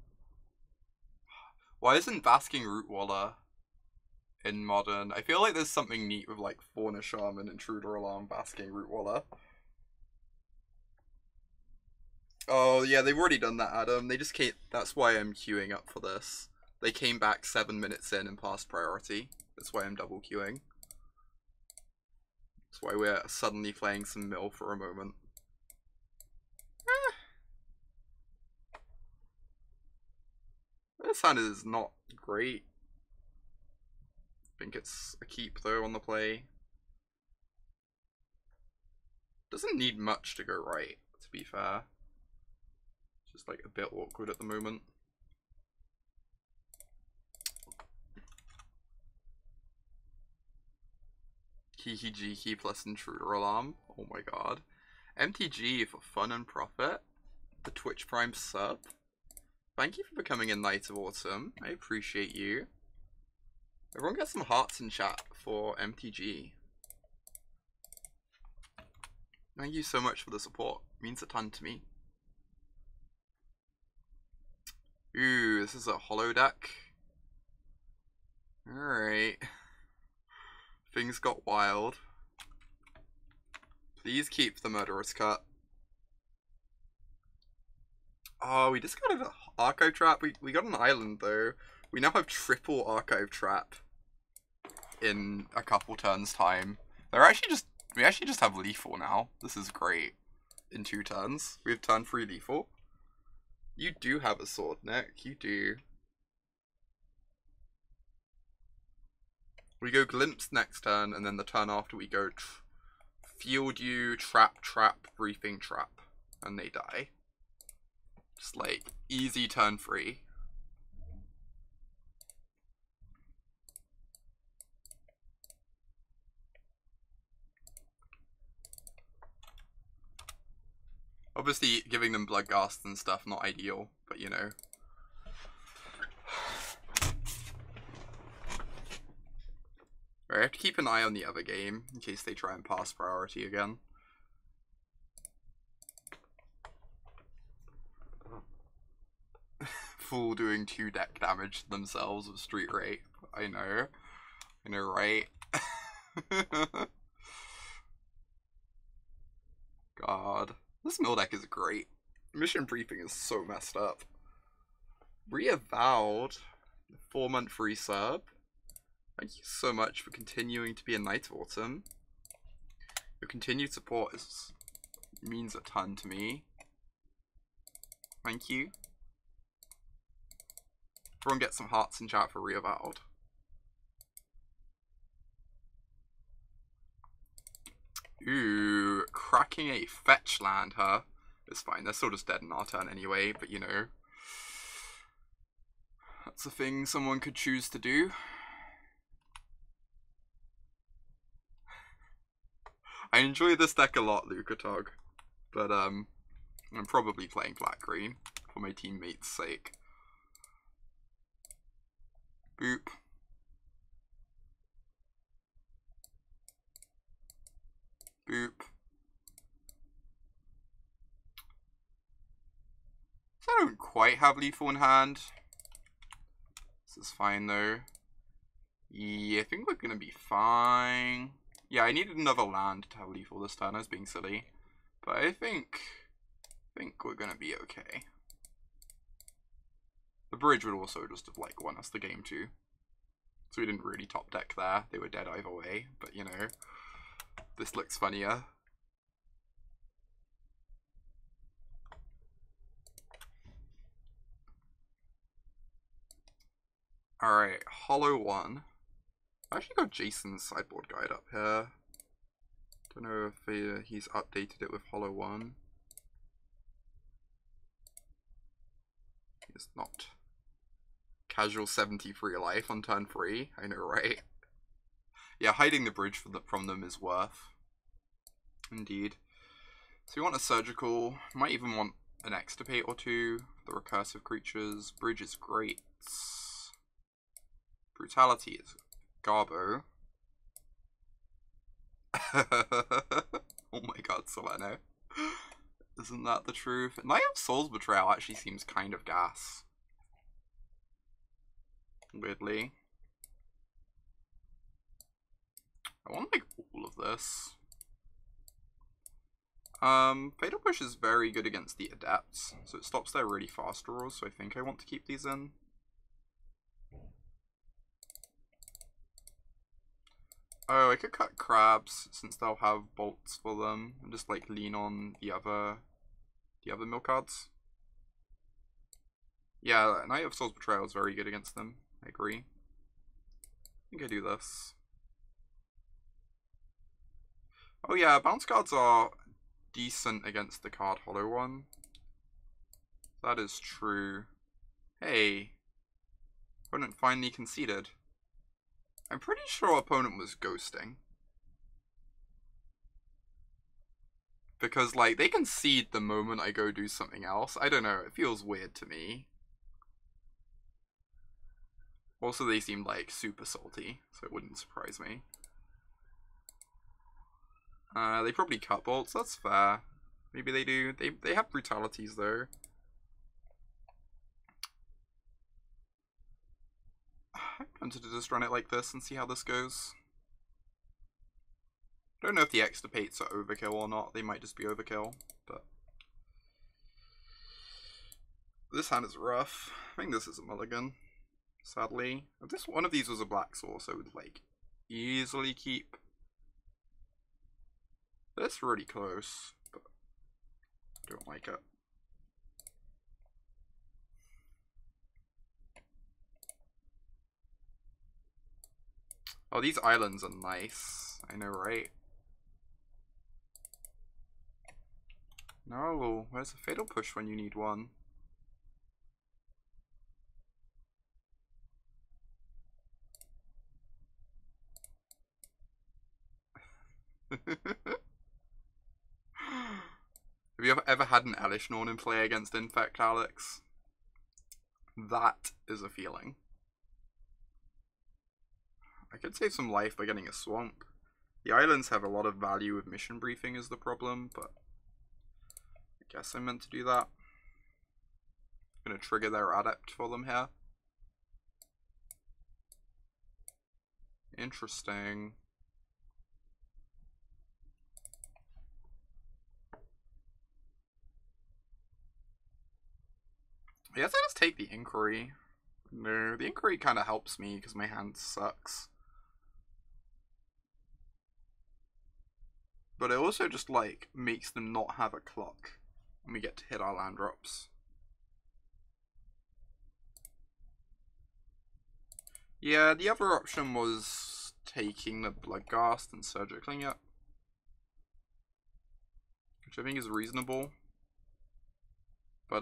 [SPEAKER 1] Why isn't Basking Rootwaller in Modern? I feel like there's something neat with like Fauna Shaman, Intruder Alarm, Basking Rootwaller. Oh yeah, they've already done that, Adam. They just came. That's why I'm queuing up for this. They came back 7 minutes in and passed priority. That's why I'm double queuing. That's why we're suddenly playing some mill for a moment. This hand is not great. I think it's a keep though on the play. Doesn't need much to go right, to be fair. It's just like a bit awkward at the moment. Key plus Intruder Alarm. Oh my god. MTG for fun and profit. The Twitch Prime sub. Thank you for becoming a Knight of Autumn. I appreciate you. Everyone get some hearts in chat for MTG. Thank you so much for the support. It means a ton to me. Ooh, this is a hollow deck. Alright. Things got wild. Please keep the Murderous Cut. Oh, we discarded an Archive Trap. We got an island though. We now have triple Archive Trap in a couple turns time. We actually just have lethal now. This is great. In 2 turns. We have turn 3 lethal. You do have a sword, Nick. You do. We go Glimpse next turn, and then the turn after we go Field You, Trap, Briefing, Trap. And they die. Just like, easy turn 3. Obviously, giving them Bloodghast and stuff, not ideal, but you know. Right, I have to keep an eye on the other game, in case they try and pass priority again. Fool doing 2 deck damage to themselves with Street Rape. I know, right? God. This mill deck is great. Mission Briefing is so messed up. Reavowed. 4-month free sub. Thank you so much for continuing to be a Knight of Autumn. Your continued support means a ton to me. Thank you. Everyone get some hearts in chat for Reavowed. Ooh, cracking a fetch land, huh? It's fine, they're still just dead in our turn anyway, but you know. That's a thing someone could choose to do. I enjoy this deck a lot, Lucatog, but I'm probably playing black-green for my teammates' sake. Boop. Boop. So I don't quite have lethal in hand. This is fine though. Yeah, I think we're gonna be fine. Yeah, I needed another land to have lethal this turn. I was being silly, but I think we're gonna be okay. The bridge would also just have like won us the game too, so we didn't really top deck there. They were dead either way, but you know, this looks funnier. Alright, Hollow 1. I actually got Jason's sideboard guide up here. Don't know if he's updated it with Hollow 1. It's not. Casual 73 life on turn 3. I know, right? Yeah, hiding the bridge from them is worth. Indeed. So we want a surgical. Might even want an extirpate or two for the recursive creatures. Bridge is great. Brutality is Garbo. Oh my god, Soleno. Isn't that the truth? Knight of Soul's Betrayal actually seems kind of gas. Weirdly. I want like all of this. Fatal Push is very good against the Adepts, so it stops their really fast draws, so I think I want to keep these in. Oh, I could cut Crabs, since they'll have bolts for them, and just like lean on the other mill cards. Yeah, Knight of Soul's Betrayal is very good against them, I agree. I think I do this. Oh yeah, bounce cards are decent against the card Hollow 1. That is true. Hey, opponent finally conceded. I'm pretty sure opponent was ghosting. Because, like, they concede the moment I go do something else. I don't know, it feels weird to me. Also, they seemed, like, super salty, so it wouldn't surprise me. They probably cut bolts, that's fair. Maybe they do. They have brutalities, though. I'm tempted to just run it like this and see how this goes. I don't know if the extirpates are overkill or not. They might just be overkill, but this hand is rough. I think this is a mulligan, sadly. If this one of these was a black source, I would like easily keep. That's really close, but I don't like it. Oh, these islands are nice. I know, right? No, where's the Fatal Push when you need one? Have you ever had an Elish Norn in play against Infect, Alex? That is a feeling. I could save some life by getting a swamp. The islands have a lot of value with mission briefing is the problem, but I guess I meant to do that. I'm gonna trigger their adept for them here. Interesting. I guess I just take the Inquiry. No, the Inquiry kind of helps me because my hand sucks. But it also just like makes them not have a clock when we get to hit our land drops. Yeah, the other option was taking the Bloodghast and surgicling it, which I think is reasonable. But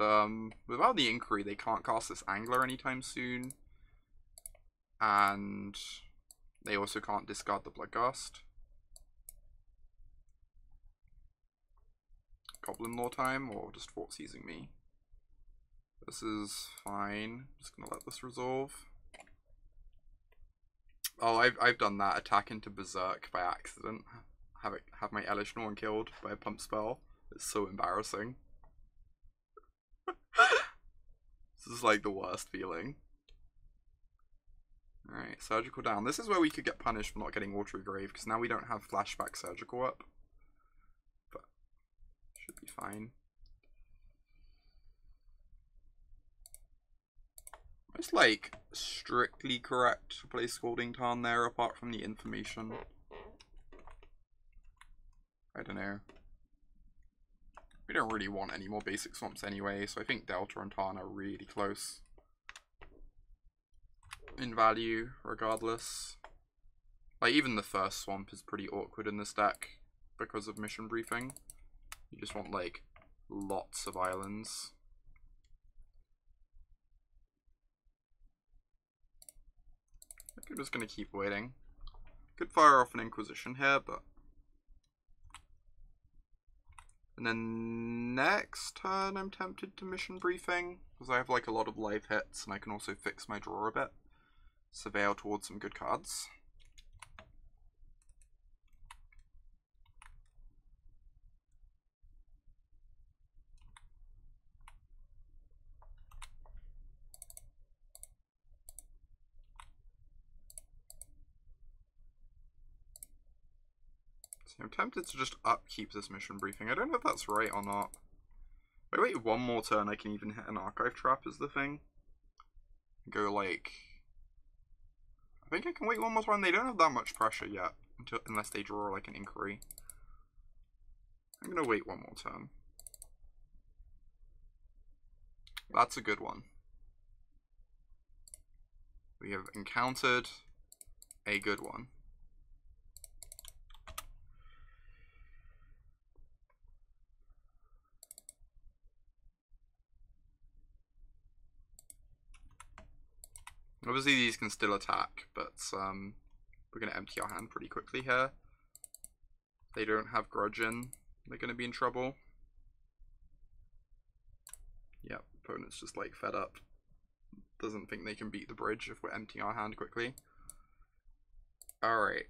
[SPEAKER 1] without the Inquiry, they can't cast this Angler anytime soon, and they also can't discard the Bloodghast. Goblin Lore time, or just Thoughtseizing me. This is fine. Just gonna let this resolve. Oh, I've done that. Attack into Berserk by accident. Have my Elish Norn killed by a pump spell. It's so embarrassing. This is like the worst feeling. Alright, Surgical down. This is where we could get punished for not getting Watery Grave, because now we don't have Flashback Surgical up. But should be fine. It's like strictly correct to play Scalding Tarn there, apart from the information. I don't know. We don't really want any more basic swamps anyway, so I think Delta and Tarn are really close in value, regardless. Like, even the first swamp is pretty awkward in this deck, because of mission briefing. You just want like lots of islands. I think I'm just gonna keep waiting. Could fire off an Inquisition here, but... And then next turn I'm tempted to mission briefing, because I have like a lot of live hits and I can also fix my draw a bit. Surveil towards some good cards. I'm tempted to just upkeep this mission briefing. I don't know if that's right or not. If I wait one more turn, I can even hit an archive trap is the thing. Go like... I think I can wait one more turn. They don't have that much pressure yet, unless they draw like an inquiry. I'm gonna wait one more turn. That's a good one. We have encountered a good one. Obviously these can still attack, but we're going to empty our hand pretty quickly here. If they don't have Grudge in, they're going to be in trouble. Yep, opponent's just like fed up. Doesn't think they can beat the bridge if we're emptying our hand quickly. Alright.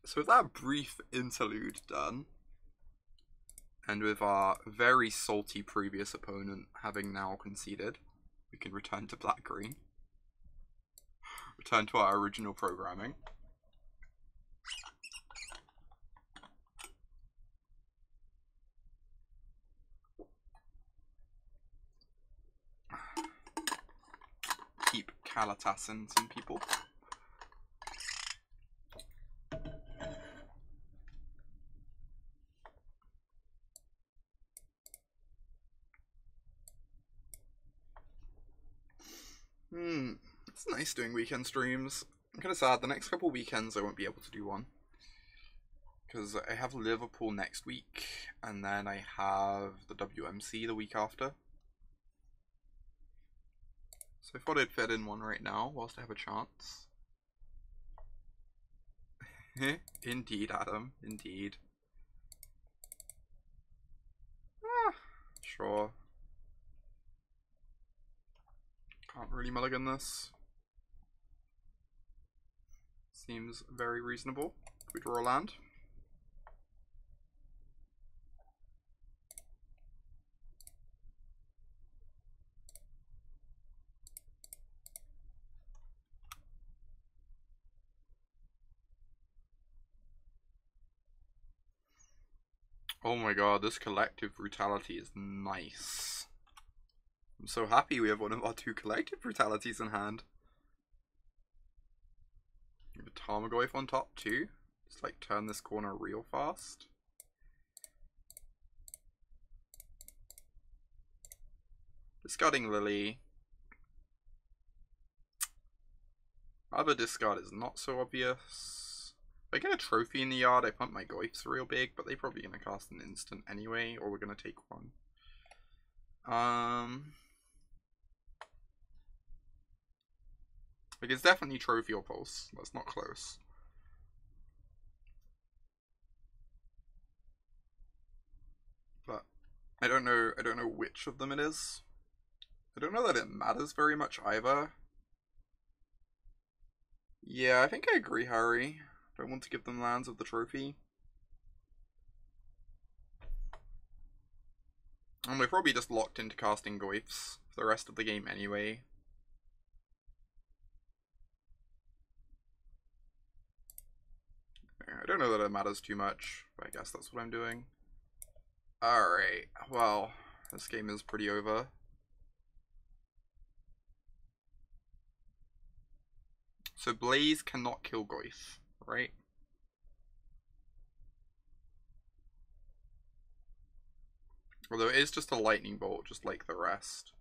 [SPEAKER 1] So with that brief interlude done, and with our very salty previous opponent having now conceded, we can return to black-green. Return to our original programming. Keep Kalitas in some people. It's nice doing weekend streams. I'm kind of sad. The next couple weekends I won't be able to do one. Because I have Liverpool next week, and then I have the WMC the week after. So I thought I'd fit in one right now, whilst I have a chance. Indeed, Adam. Indeed. Sure. Can't really mulligan this. Seems very reasonable. We draw a land. Oh my god, this Collective Brutality is nice. I'm so happy we have one of our two Collective Brutalities in hand. We have a Tarmogoyf on top too. Just like turn this corner real fast. Discarding Lily. Other discard is not so obvious. If I get a trophy in the yard, I pump my Goyfs real big, but they're probably going to cast an instant anyway, or we're going to take one. Like, it's definitely trophy or pulse. That's not close. But I don't know which of them it is. I don't know that it matters very much either. Yeah, I think I agree, Harry. Don't want to give them lands of the trophy. And we're probably just locked into casting Goyfs for the rest of the game anyway. I don't know that it matters too much, but I guess that's what I'm doing. Alright, well, this game is pretty over. So Blaze cannot kill Goyf, right? Although it is just a lightning bolt, just like the rest.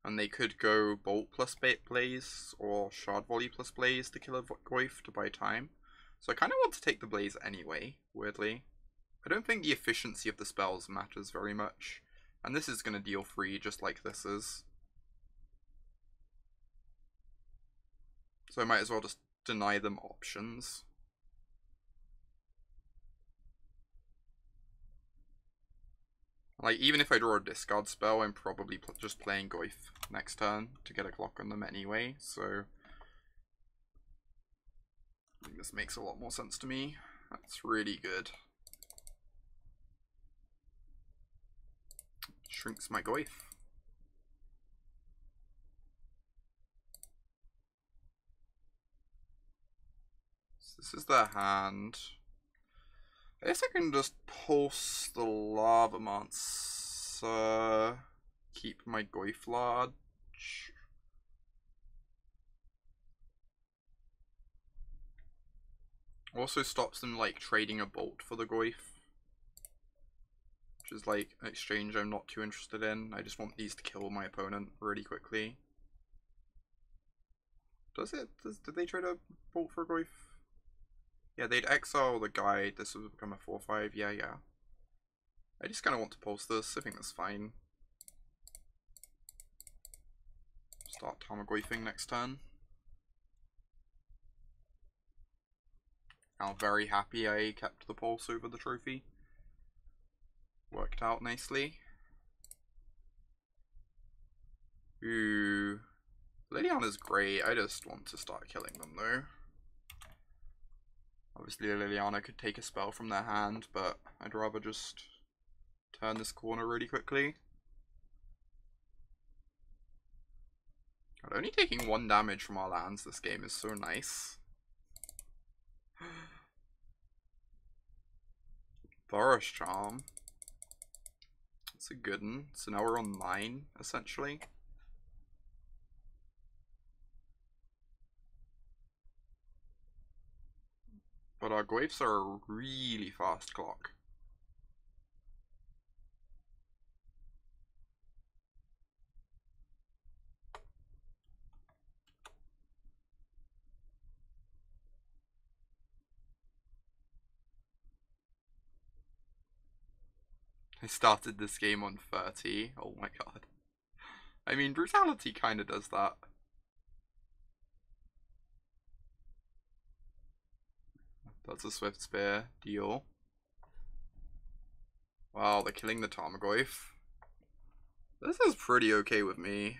[SPEAKER 1] And they could go bolt plus Blaze, or shard volley plus Blaze to kill a Goyf to buy time. So I kind of want to take the Blaze anyway, weirdly. I don't think the efficiency of the spells matters very much. And this is going to deal 3 just like this is. So I might as well just deny them options. Like, even if I draw a discard spell, I'm probably just playing Goyf next turn to get a clock on them anyway, so I think this makes a lot more sense to me. That's really good. Shrinks my Goyf. So this is their hand. I guess I can just pulse the Lava Monster, keep my Goyf Lodge. Also stops them like trading a bolt for the Goyf, which is like an exchange I'm not too interested in. I just want these to kill my opponent really quickly. Did they trade a bolt for a Goyf? Yeah, they'd exile the guide. This would become a 4/5. Yeah. I just kind of want to pulse this. I think that's fine. Start Tarmogoyfing next turn. I'm very happy I kept the pulse over the trophy. Worked out nicely. Ooh. Liliana's great. I just want to start killing them though. Obviously Liliana could take a spell from their hand, but I'd rather just turn this corner really quickly. God, only taking 1 damage from our lands this game is so nice. Boros Charm. That's a good one. So now we're on 9, essentially. But our Goyfs are a really fast clock. I started this game on 30. Oh my god. I mean, Brutality kind of does that. That's a Swift Spear. Deal. Wow, they're killing the Tarmogoyf. This is pretty okay with me.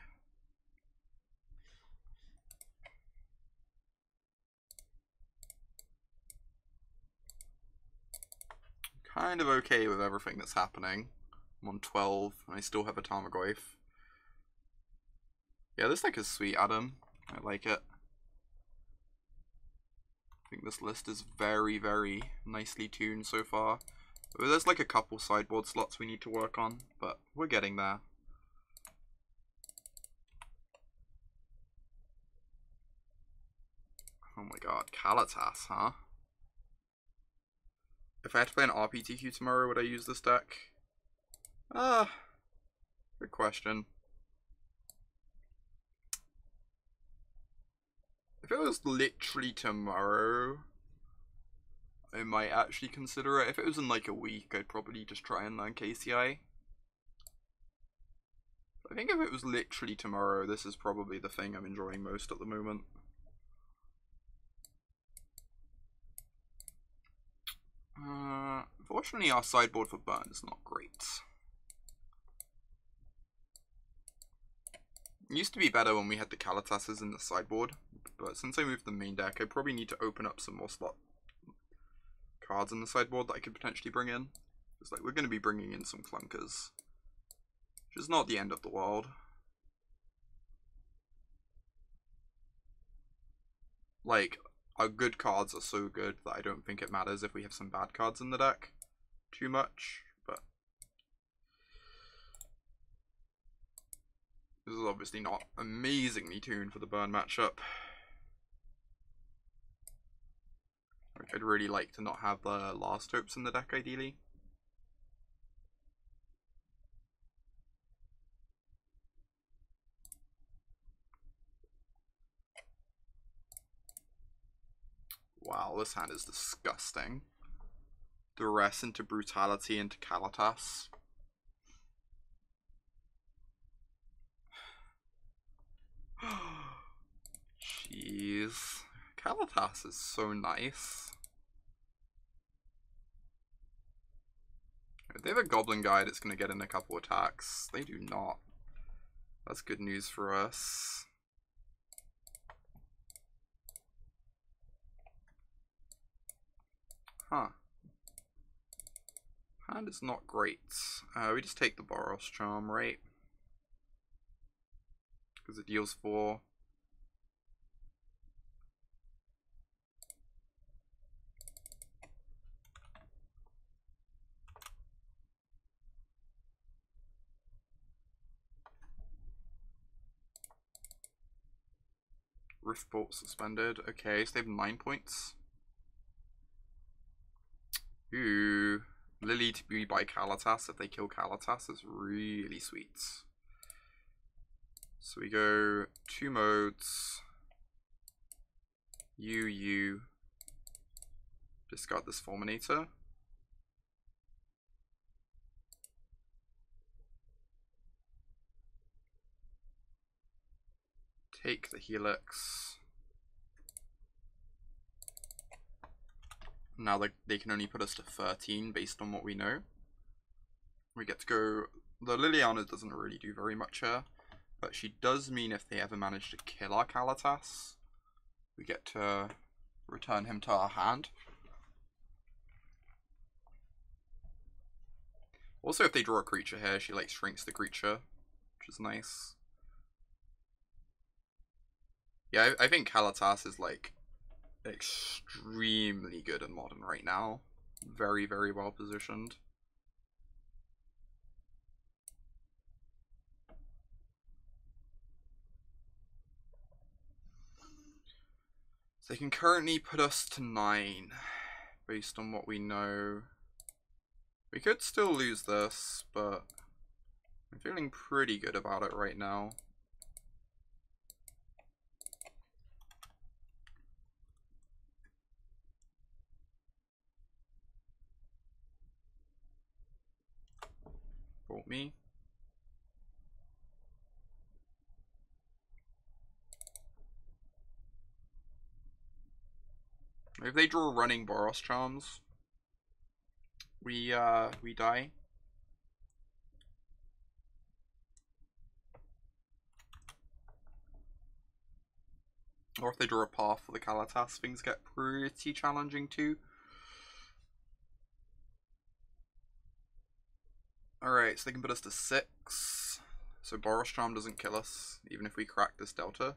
[SPEAKER 1] Kind of okay with everything that's happening. I'm on 12, and I still have a Tarmogoyf. Yeah, this deck is sweet, Adam. I like it. I think this list is very, very nicely tuned so far. There's like a couple sideboard slots we need to work on, but we're getting there. Oh my god, Kalitas, huh? If I had to play an RPTQ tomorrow, would I use this deck? Good question. If it was literally tomorrow, I might actually consider it. If it was in like a week, I'd probably just try and learn KCI. I think if it was literally tomorrow, this is probably the thing I'm enjoying most at the moment. Unfortunately, our sideboard for burn is not great. It used to be better when we had the Kalitases in the sideboard, but since I moved the main deck, I probably need to open up some more slot cards in the sideboard that I could potentially bring in. It's like we're going to be bringing in some clunkers, which is not the end of the world. Like, our good cards are so good that I don't think it matters if we have some bad cards in the deck too much, but this is obviously not amazingly tuned for the burn matchup. Like, I'd really like to not have the Last Hopes in the deck, ideally. Wow. Wow, this hand is disgusting. Duress into Brutality into Kalitas. Jeez. Kalitas is so nice. If they have a Goblin Guide, it's going to get in a couple attacks. They do not. That's good news for us. Huh. Hand is not great. We just take the Boros Charm, right? Because it deals 4. Riftbolt suspended. Okay, so they have 9 points. Ooh. Lily to be by Kalitas if they kill Kalitas is really sweet. So we go 2 modes. You. Discard this Fulminator. Take the Helix. Now they can only put us to 13 based on what we know. We get to go... The Liliana doesn't really do very much here, but she does mean if they ever manage to kill our Kalitas, we get to return him to our hand. Also, if they draw a creature here, she like shrinks the creature, which is nice. Yeah, I think Kalitas is like extremely good in Modern right now. Very, very well positioned. So they can currently put us to 9 based on what we know. We could still lose this, but I'm feeling pretty good about it right now. Bolt me. If they draw running Boros Charms, we die. Or if they draw a path for the Kalitas, things get pretty challenging too. Alright, so they can put us to 6. So Boros Charm doesn't kill us, even if we crack this Delta.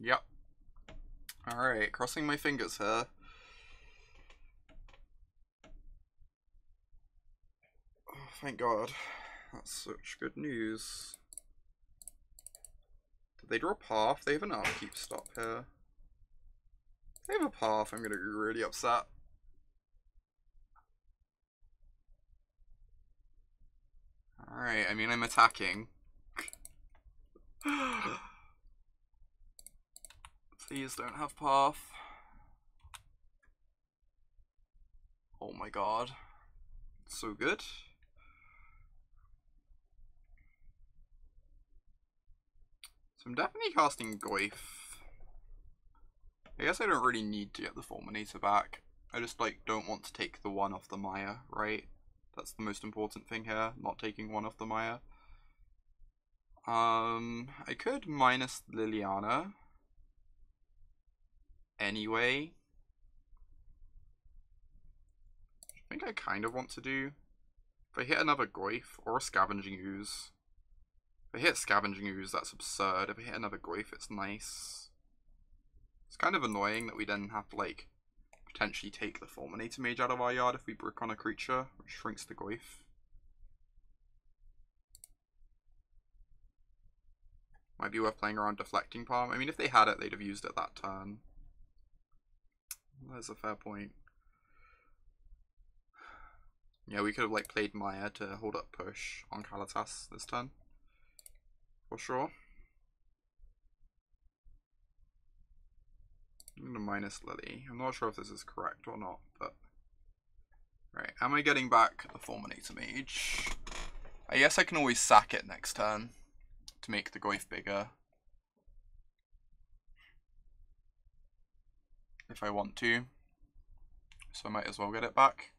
[SPEAKER 1] Yep. Alright, crossing my fingers here. Oh, thank God. That's such good news. Did they draw a path? They have an upkeep stop here. If they have a path, I'm gonna be really upset. Alright, I mean, I'm attacking. Please don't have path. Oh my God. So good. So I'm definitely casting Goyf. I guess I don't really need to get the Fulminator back. I just like don't want to take the 1 off the Mire, right? That's the most important thing here, not taking 1 off the Mire. I could minus Liliana. Anyway. I think I kind of want to do. If I hit another Goyf or a Scavenging Ooze. If I hit Scavenging Ooze, that's absurd. If I hit another Goyf, it's nice. It's kind of annoying that we then have to like potentially take the Fulminator Mage out of our yard if we brick on a creature, which shrinks the Goyf. Might be worth playing around Deflecting Palm. I mean, if they had it, they'd have used it that turn. That's a fair point. Yeah, we could have like played Mire to hold up push on Kalitas this turn. For sure. I'm gonna minus Lily. I'm not sure if this is correct or not, but... Right, am I getting back the Fulminator Mage? I guess I can always sack it next turn to make the Goyf bigger. If I want to. So I might as well get it back.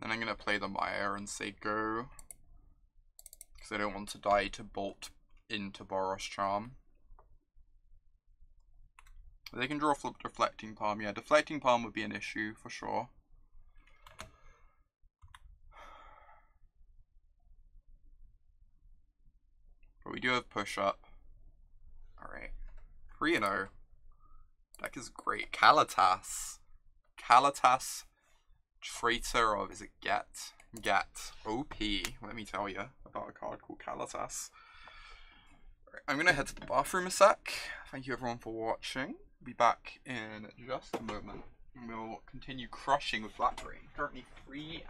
[SPEAKER 1] Then I'm going to play the Mire and say go. Because I don't want to die to bolt into Boros Charm. They can draw Deflecting Palm. Yeah, Deflecting Palm would be an issue for sure. But we do have push up. Alright. 3-0. Deck is great. Kalitas. Kalitas. Traitor of, is it Ghet? Ghet. OP. Let me tell you about a card called Kalitas. Right, I'm going to head to the bathroom a sec. Thank you everyone for watching. Be back in just a moment. And we'll continue crushing with Black Rain. Currently 3-0.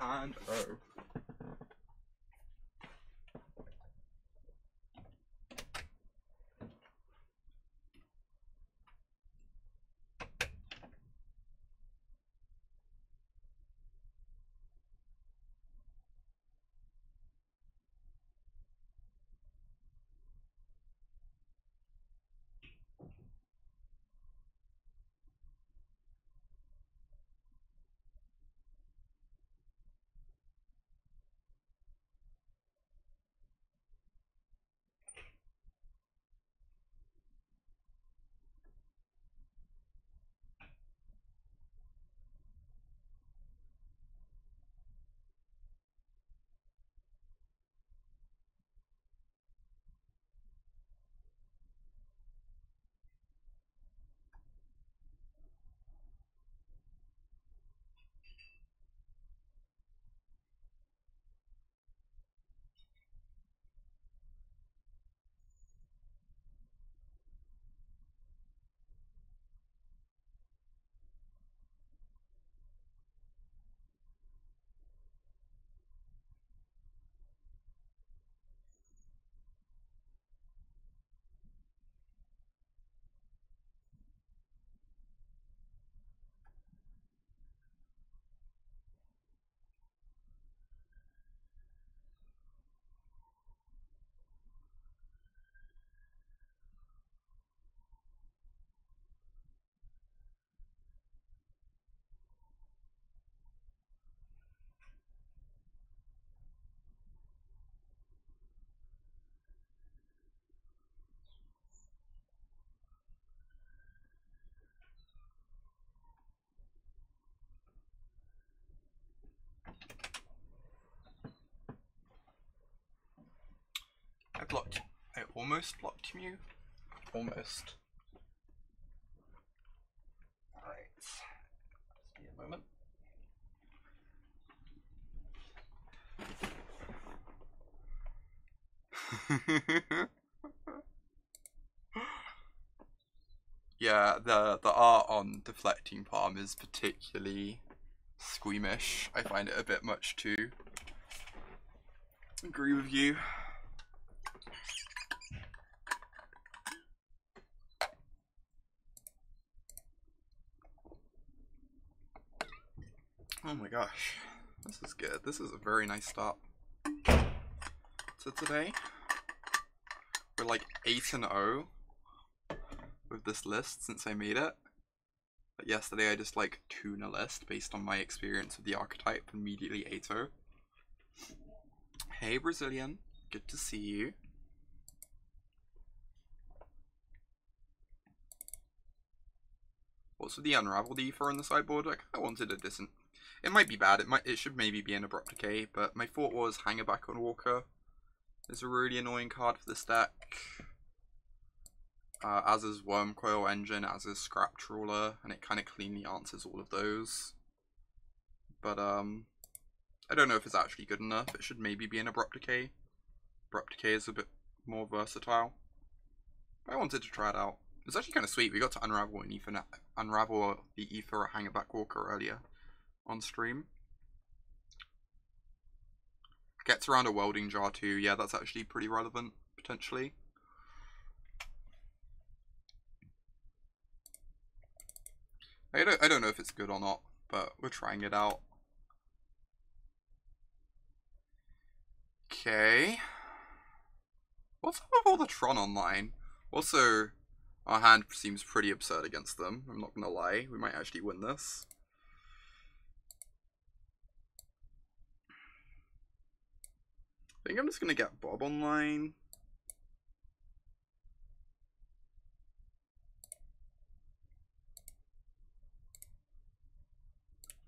[SPEAKER 1] I almost blocked Mew. Almost. Alright. Just give me a moment. Yeah, the art on Deflecting Palm is particularly squeamish. I find it a bit much too. Agree with you. Oh my gosh, this is good. This is a very nice start to today. We're like 8-0 with this list since I made it. But yesterday I just like tuned a list based on my experience with the archetype, immediately 8-0. Hey Brazilian, good to see you. What's with the Unravel the Aether on the sideboard? I kinda wanted a decent... It might be bad. It should maybe be an Abrupt Decay, but my thought was Hanger Back on Walker is a really annoying card for this deck. As is Wormcoil Engine, as is Scrap Trawler, and it kind of cleanly answers all of those. But I don't know if it's actually good enough. It should maybe be an Abrupt Decay. Abrupt Decay is a bit more versatile. But I wanted to try it out. It's actually kind of sweet. We got to Unravel the Aether at Hanger Back Walker earlier on stream. Gets around a Welding Jar too. Yeah, that's actually pretty relevant, potentially. I don't know if it's good or not, but we're trying it out. Okay. What's up with all the Tron online? Also, our hand seems pretty absurd against them. I'm not gonna lie. We might actually win this. I think I'm just gonna get Bob online.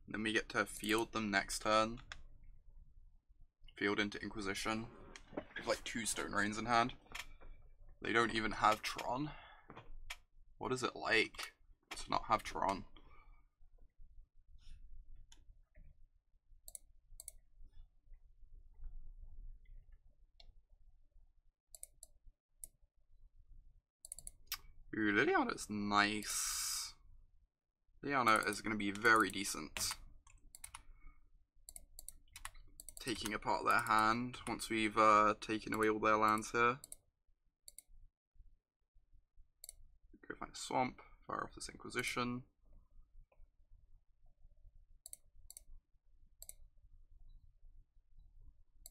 [SPEAKER 1] Then we get to field them next turn. Field into Inquisition. With like 2 Stone Rains in hand. They don't even have Tron. What is it like to not have Tron? Ooh, Liliana is nice. Liliana is going to be very decent. Taking apart their hand once we've taken away all their lands here. Go find a swamp, fire off this Inquisition.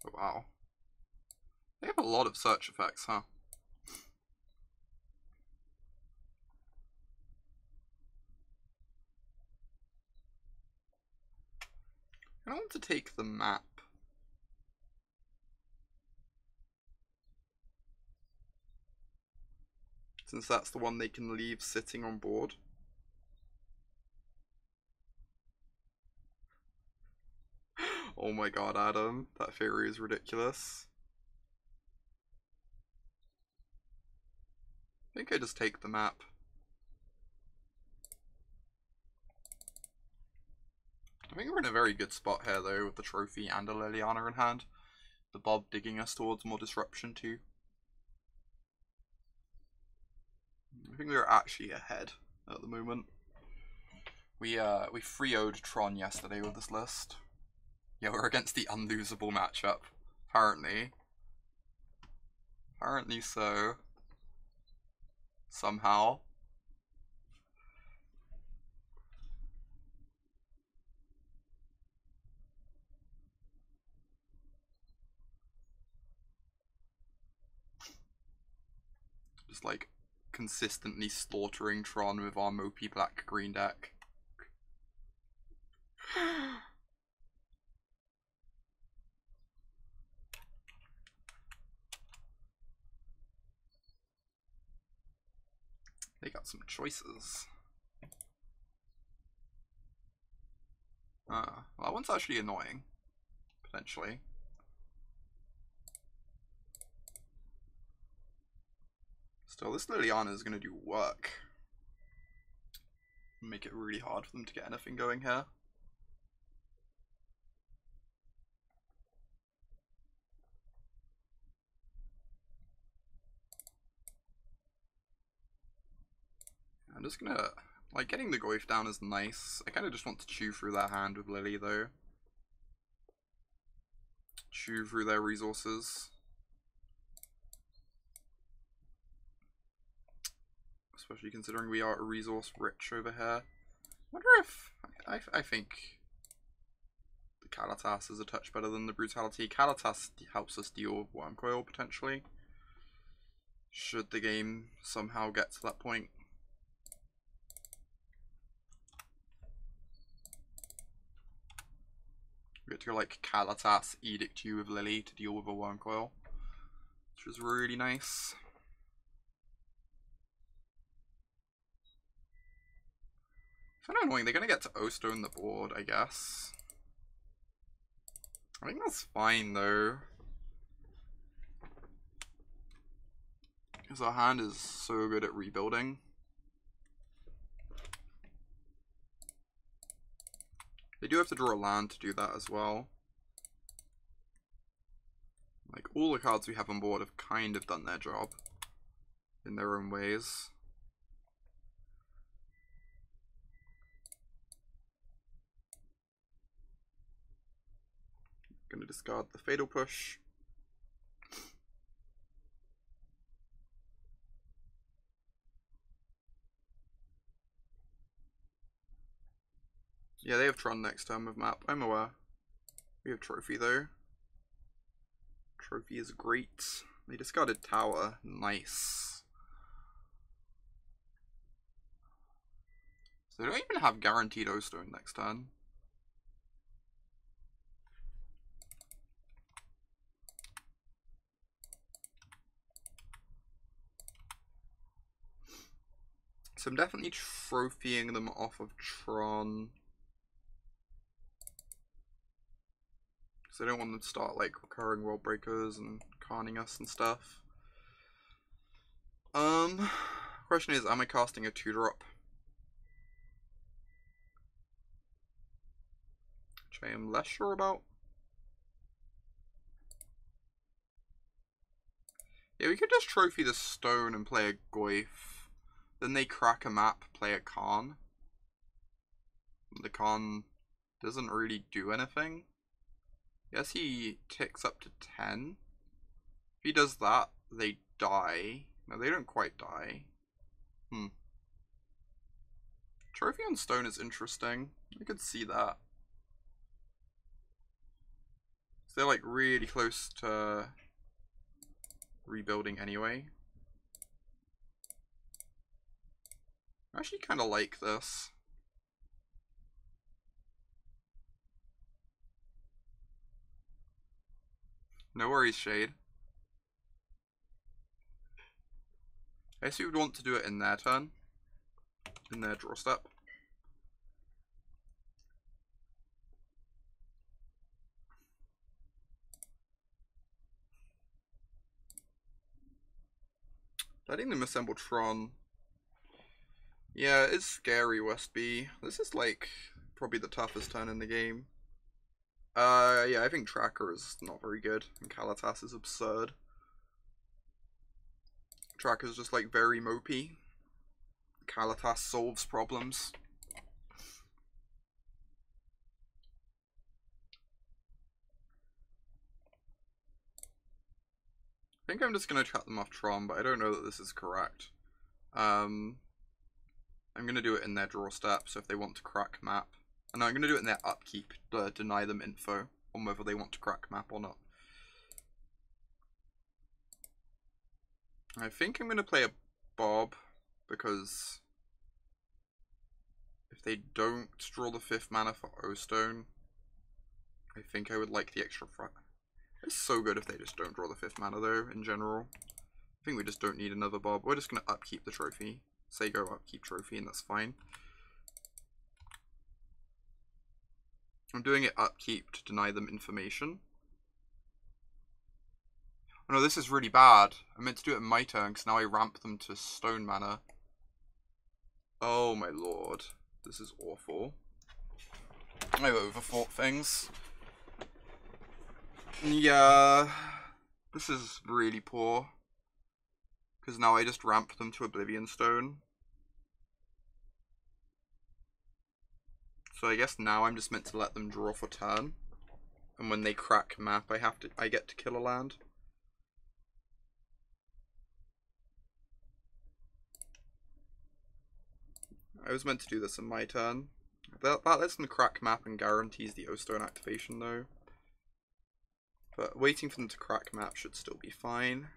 [SPEAKER 1] Oh wow. They have a lot of search effects, huh? I want to take the map. Since that's the one they can leave sitting on board. Oh my god, Adam. That theory is ridiculous. I think I just take the map. I think we're in a very good spot here though, with the trophy and a Liliana in hand. The Bob digging us towards more disruption too. I think we're actually ahead at the moment. We 3-0'd Tron yesterday with this list. Yeah, we're against the unlosable matchup. Apparently. Apparently so. Somehow. Just like consistently slaughtering Tron with our mopey black green deck. They got some choices. Well, that one's actually annoying, potentially. Still, this Liliana is going to do work. Make it really hard for them to get anything going here. I'm just gonna, like, getting the Goyf down is nice. I kind of just want to chew through their hand with Lily, though. Chew through their resources. Especially considering we are resource rich over here. I wonder if, I think the Kalitas is a touch better than the Brutality. Kalitas helps us deal with Wormcoil, potentially. Should the game somehow get to that point. We get to go like Kalitas, Edict you with Lily to deal with a Wormcoil, which is really nice. It's kind of annoying. They're going to get to O-Stone the board, I guess. I think that's fine though. Because our hand is so good at rebuilding. They do have to draw a land to do that as well. Like, all the cards we have on board have kind of done their job in their own ways. Gonna discard the Fatal Push. Yeah, they have Tron next turn with map, I'm aware. We have Trophy though. Trophy is great. They discarded Tower, nice. So they don't even have guaranteed O-Stone next turn. So I'm definitely trophying them off of Tron. Because I don't want them to start like recurring World Breakers and conning us and stuff. Question is, am I casting a 2-drop? Which I am less sure about. Yeah, we could just trophy the stone and play a Goyf. Then they crack a map, play a Khan. The Khan doesn't really do anything. Yes, he ticks up to 10. If he does that, they die. No, they don't quite die. Trophy on stone is interesting. I could see that. So they're like really close to rebuilding anyway. I actually kind of like this. No worries, Shade. I guess you would want to do it in their turn. In their draw step. Letting them assemble Tron. Yeah, it's scary, Westby. This is like probably the toughest turn in the game. Yeah, I think Tracker is not very good, and Kalitas is absurd. Tracker's just like very mopey. Kalitas solves problems. I think I'm just gonna chat them off Tron, but I don't know that this is correct. I'm gonna do it in their draw step, so if they want to crack map. No, I'm gonna do it in their upkeep to deny them info on whether they want to crack map or not. I think I'm gonna play a Bob, because if they don't draw the 5th mana for O-Stone, I think I would like the extra front. It's so good if they just don't draw the 5th mana though, in general. I think we just don't need another Bob. We're just gonna upkeep the trophy. Say go upkeep trophy and that's fine. I'm doing it upkeep to deny them information. Oh no, this is really bad. I meant to do it in my turn because now I ramp them to stone mana. Oh my lord. This is awful. I've overthought things. Yeah. This is really poor. Because now I just ramp them to Oblivion Stone. So I guess now I'm just meant to let them draw for turn. And when they crack map, I get to kill a land. I was meant to do this in my turn. That lets them crack map and guarantees the O-Stone activation though. But waiting for them to crack map should still be fine.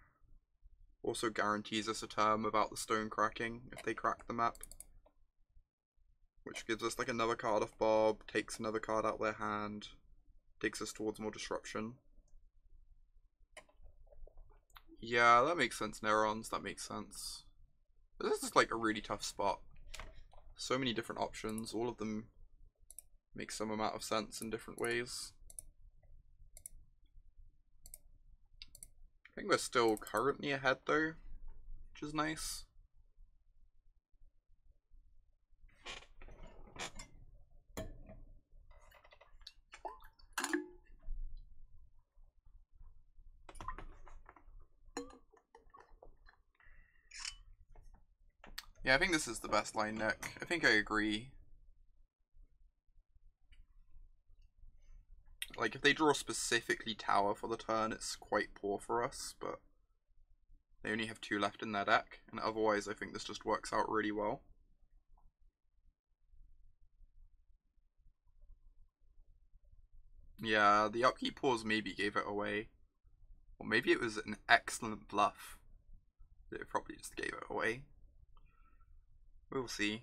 [SPEAKER 1] Also guarantees us a turn without the stone cracking if they crack the map. Which gives us like another card off Bob, takes another card out of their hand, takes us towards more disruption. Yeah, that makes sense, Neurons, that makes sense. This is like a really tough spot. So many different options, all of them make some amount of sense in different ways. I think we're still currently ahead though, which is nice. Yeah, I think this is the best line, Nick. I think I agree. Like, if they draw specifically Tower for the turn, it's quite poor for us, but they only have 2 left in their deck, and otherwise I think this just works out really well. Yeah, the upkeep pause maybe gave it away. Or maybe it was an excellent bluff. It probably just gave it away. We'll see.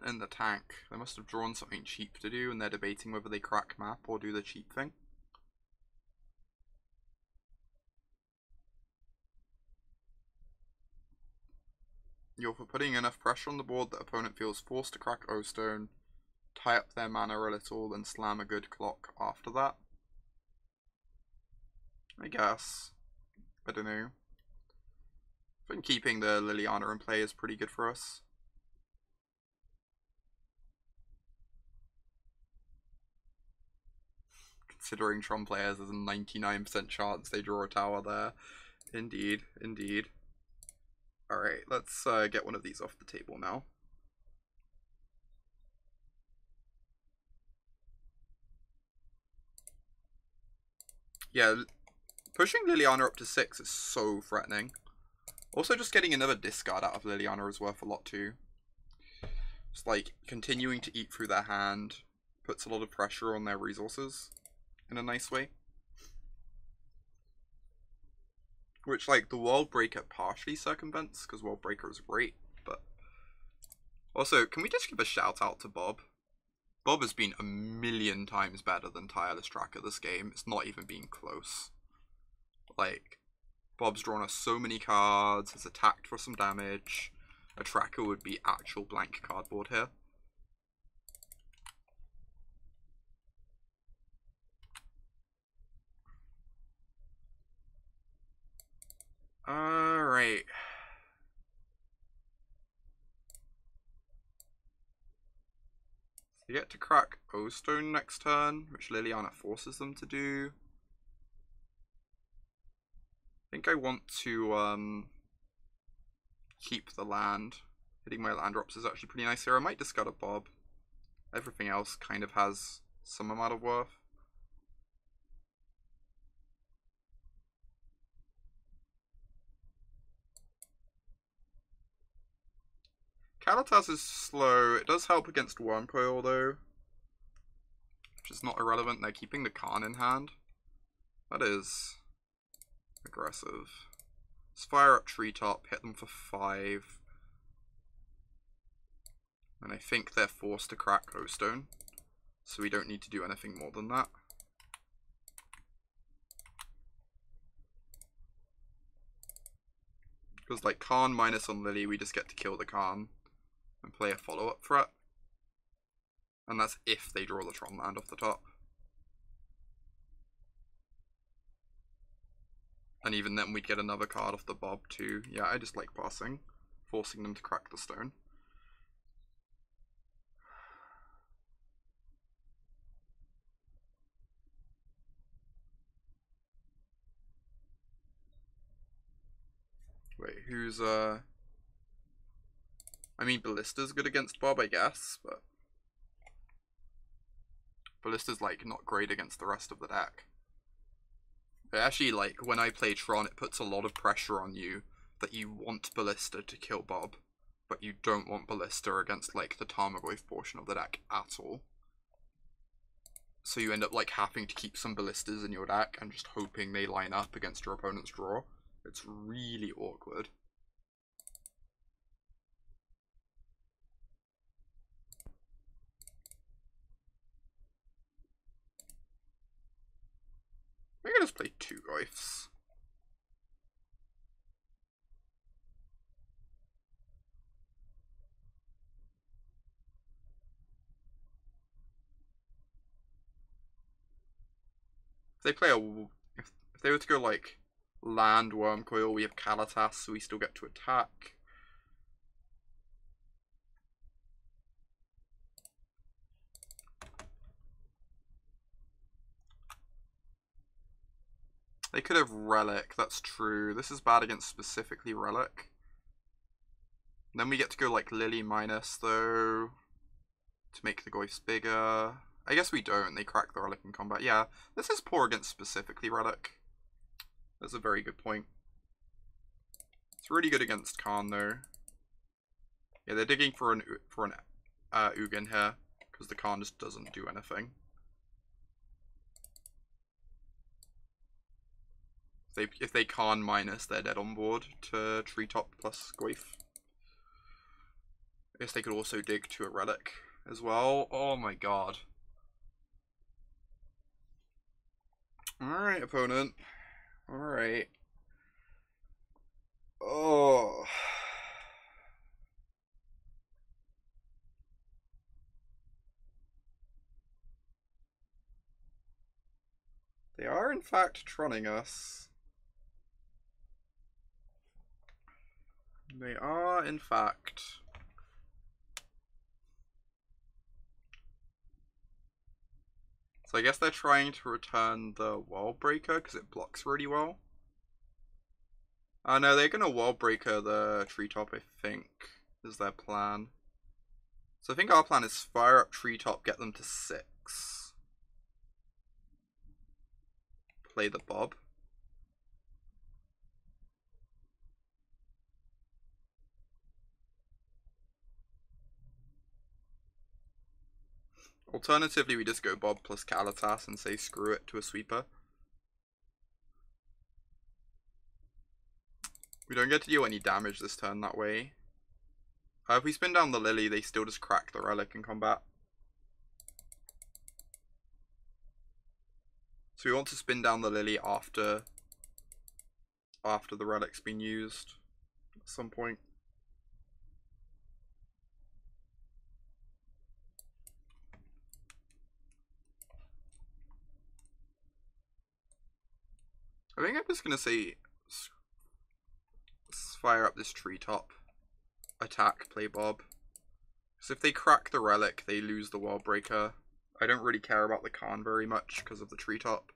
[SPEAKER 1] In the tank, they must have drawn something cheap to do, and they're debating whether they crack map or do the cheap thing. You're for putting enough pressure on the board that opponent feels forced to crack O-Stone, tie up their mana a little, then slam a good clock after that. I guess. I don't know. I think keeping the Liliana in play is pretty good for us. Considering Tron players, there's a 99% chance they draw a tower there. Indeed, indeed. Alright, let's get one of these off the table now. Yeah, pushing Liliana up to 6 is so threatening. Also, just getting another discard out of Liliana is worth a lot too. Just like, continuing to eat through their hand puts a lot of pressure on their resources in a nice way. Which, like, the World Breaker partially circumvents, because World Breaker is great, but... Also, can we just give a shout out to Bob? Bob has been a million times better than Tireless Tracker this game. It's not even been close. Like, Bob's drawn us so many cards, has attacked for some damage. A Tracker would be actual blank cardboard here. Alright. They get to crack O-Stone next turn, which Liliana forces them to do. I think I want to keep the land. Hitting my land drops is actually pretty nice here. I might discard a Bob. Everything else kind of has some amount of worth. Kalitas is slow. It does help against Wormcoil though, which is not irrelevant. They're keeping the Khan in hand. That is aggressive. Let's fire up Treetop, hit them for 5. And I think they're forced to crack O-Stone, so we don't need to do anything more than that. Because like Khan minus on Lily, we just get to kill the Khan and play a follow-up threat. And that's if they draw the Tron land off the top. And even then we'd get another card off the Bob too. Yeah, I just like passing, forcing them to crack the stone. Wait, who's I mean, Ballista's good against Bob, I guess, but Ballista's like not great against the rest of the deck. But actually, like, when I play Tron, it puts a lot of pressure on you that you want Ballista to kill Bob, but you don't want Ballista against, like, the Tarmogoyf portion of the deck at all. So you end up, like, having to keep some Ballistas in your deck and just hoping they line up against your opponent's draw. It's really awkward. I can just play 2 Goyfs. they play if they were to go like land Wormcoil, we have Kalitas, so we still get to attack. They could have Relic, that's true. This is bad against specifically Relic. And then we get to go like Lily minus though, to make the Goyfs bigger. I guess we don't, they crack the Relic in combat. Yeah, this is poor against specifically Relic. That's a very good point. It's really good against Khan though. Yeah, they're digging for an Ugin here, because the Khan just doesn't do anything. If they Khan minus, they're dead on board to Treetop plus Goyf. I guess they could also dig to a Relic as well. Oh my god. Alright, opponent. Alright. Oh. They are in fact trolling us. They are in fact. So I guess they're trying to return the World Breaker because it blocks really well. Oh no, they're gonna World Breaker the Treetop, I think, is their plan. So I think our plan is fire up Treetop, get them to 6. Play the Bob. Alternatively, we just go Bob plus Kalitas and say screw it to a sweeper. We don't get to deal any damage this turn that way. If we spin down the Lily, they still just crack the Relic in combat. So we want to spin down the Lily after the Relic's been used at some point. I think I'm just gonna say fire up this Treetop, attack, play Bob. Because if they crack the Relic, they lose the World Breaker. I don't really care about the Khan very much because of the Treetop.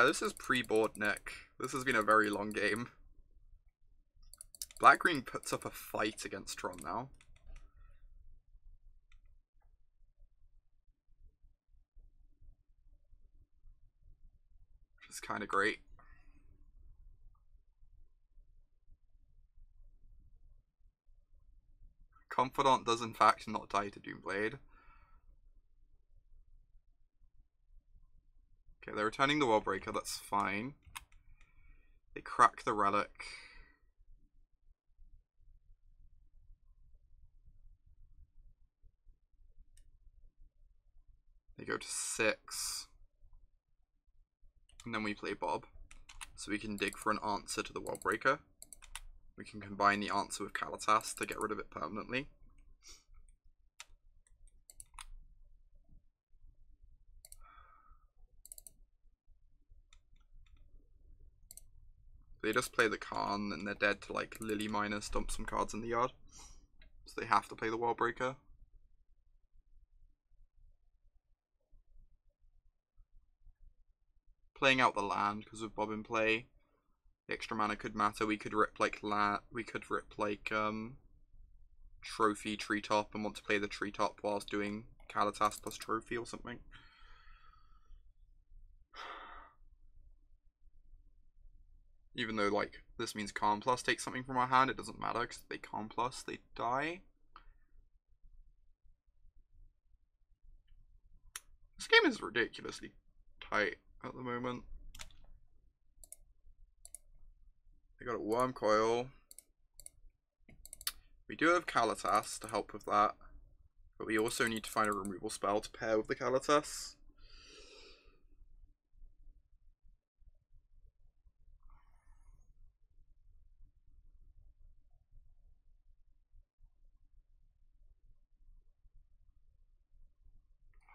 [SPEAKER 1] This is pre-board Nick. This has been a very long game. Black-green puts up a fight against Tron now. Which is kind of great. Confidant does in fact not die to Doomblade. Okay, they're returning the Worldbreaker, that's fine. They crack the Relic. They go to 6. And then we play Bob. So we can dig for an answer to the Worldbreaker. We can combine the answer with Kalitas to get rid of it permanently. They just play the Khan and they're dead to like Lily minus, dump some cards in the yard. So they have to play the Worldbreaker. Playing out the land because of Bob in play. The extra mana could matter. We could rip like Trophy Treetop and want to play the Treetop whilst doing Kalitas plus Trophy or something. Even though like this means Calm Plus takes something from our hand, it doesn't matter because if they Calm Plus, they die. This game is ridiculously tight at the moment. They got a Wormcoil. We do have Kalitas to help with that, but we also need to find a removal spell to pair with the Kalitas.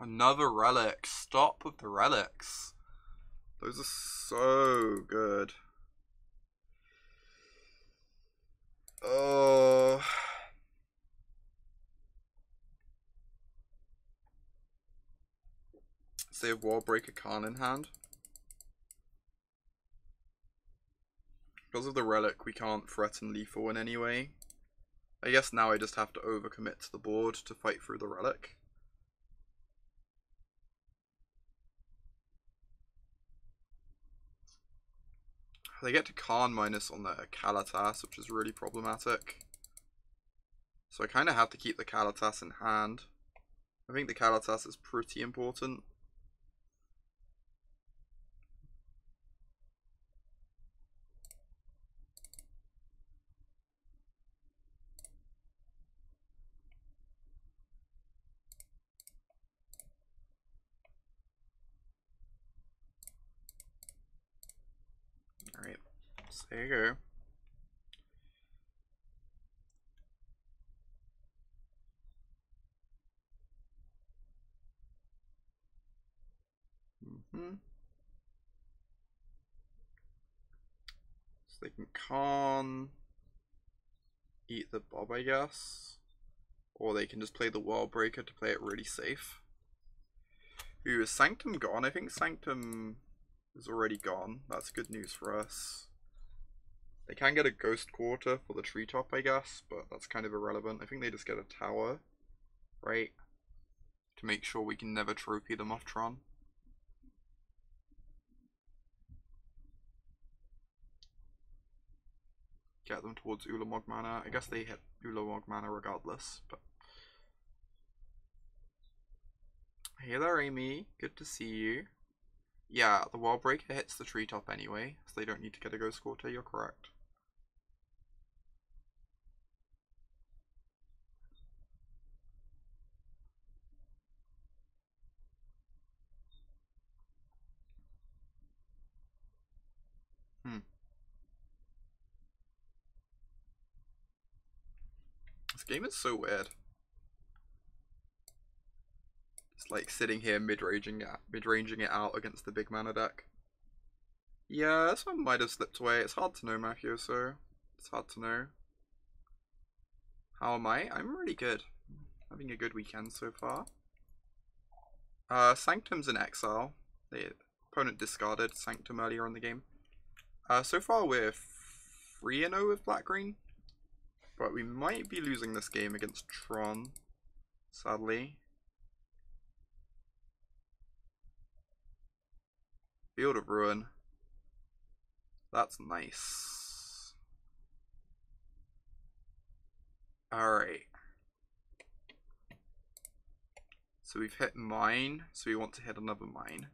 [SPEAKER 1] Another relic. Stop with the relics. Those are so good. Oh. So they have Wallbreaker Khan in hand. Because of the relic, we can't threaten lethal in any way. I guess now I just have to overcommit to the board to fight through the relic. They get to Khan minus on the Kalitas, which is really problematic. So I kind of have to keep the Kalitas in hand. I think the Kalitas is pretty important. Alright, so there you go. So they can Khan, eat the Bob, I guess. Or they can just play the Wallbreaker to play it really safe. Ooh, is Sanctum gone? I think Sanctum is already gone. That's good news for us. They can get a Ghost Quarter for the Treetop, I guess, but that's kind of irrelevant. I think they just get a tower, right? To make sure we can never trophy them off Tron. Get them towards Ulamog mana. I guess they hit Ulamog mana regardless, but... Hey there, Amy. Good to see you. Yeah, the Wallbreaker hits the Treetop anyway, so they don't need to get a Ghost Quarter, you're correct. This game is so weird. It's like sitting here mid-ranging it out against the big mana deck. Yeah, this one might have slipped away. It's hard to know, Matthew, so it's hard to know. How am I? I'm really good. Having a good weekend so far. Sanctum's in exile. The opponent discarded Sanctum earlier in the game. So far we're 3-0 with black-green. But we might be losing this game against Tron, sadly. Field of Ruin. That's nice. Alright. So we've hit mine, so we want to hit another mine.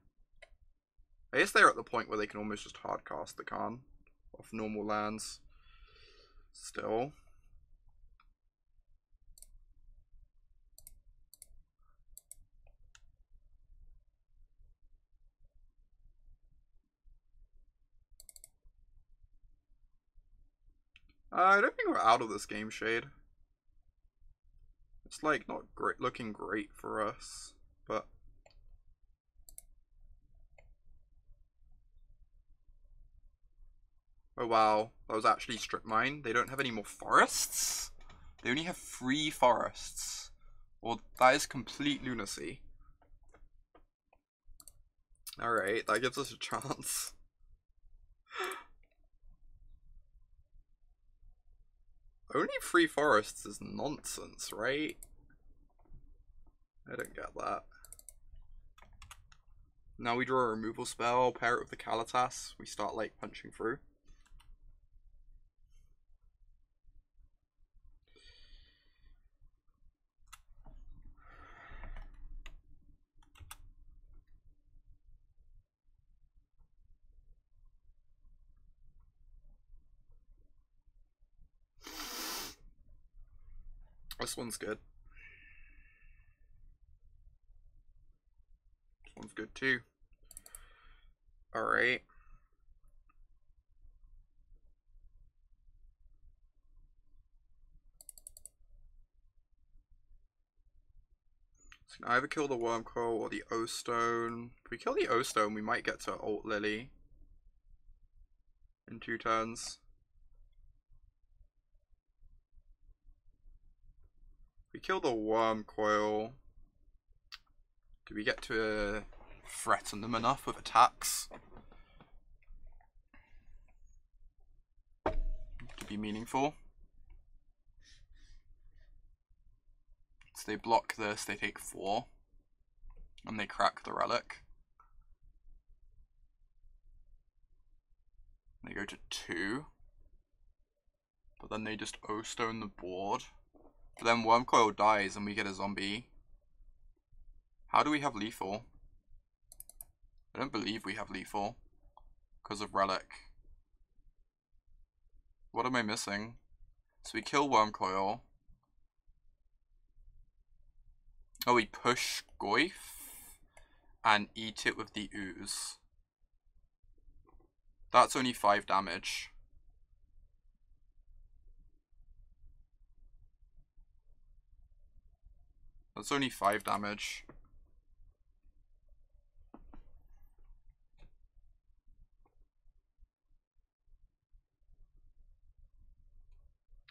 [SPEAKER 1] I guess they're at the point where they can almost just hardcast the Khan off normal lands. Still. I don't think we're out of this game, Shade. It's like not great, looking great for us, but oh wow, that was actually strip mine. They don't have any more forests? They only have 3 forests. Well, that is complete lunacy. Alright, that gives us a chance. Only 3 forests is nonsense, right? I don't get that. Now we draw a removal spell, pair it with the Kalitas, we start like punching through. This one's good. This one's good too. Alright. So we can either kill the Wormcoil or the O-Stone. If we kill the O-Stone, we might get to Alt Lily in 2 turns. If we kill the Wormcoil, do we get to threaten them enough with attacks to be meaningful? So they block this, they take 4, and they crack the relic. They go to 2, but then they just O-Stone the board. But then Wormcoil dies and we get a zombie. How do we have lethal? I don't believe we have lethal because of relic. What am I missing? So we kill Wormcoil. Oh, we push Goyf and eat it with the ooze. That's only 5 damage. That's only 5 damage.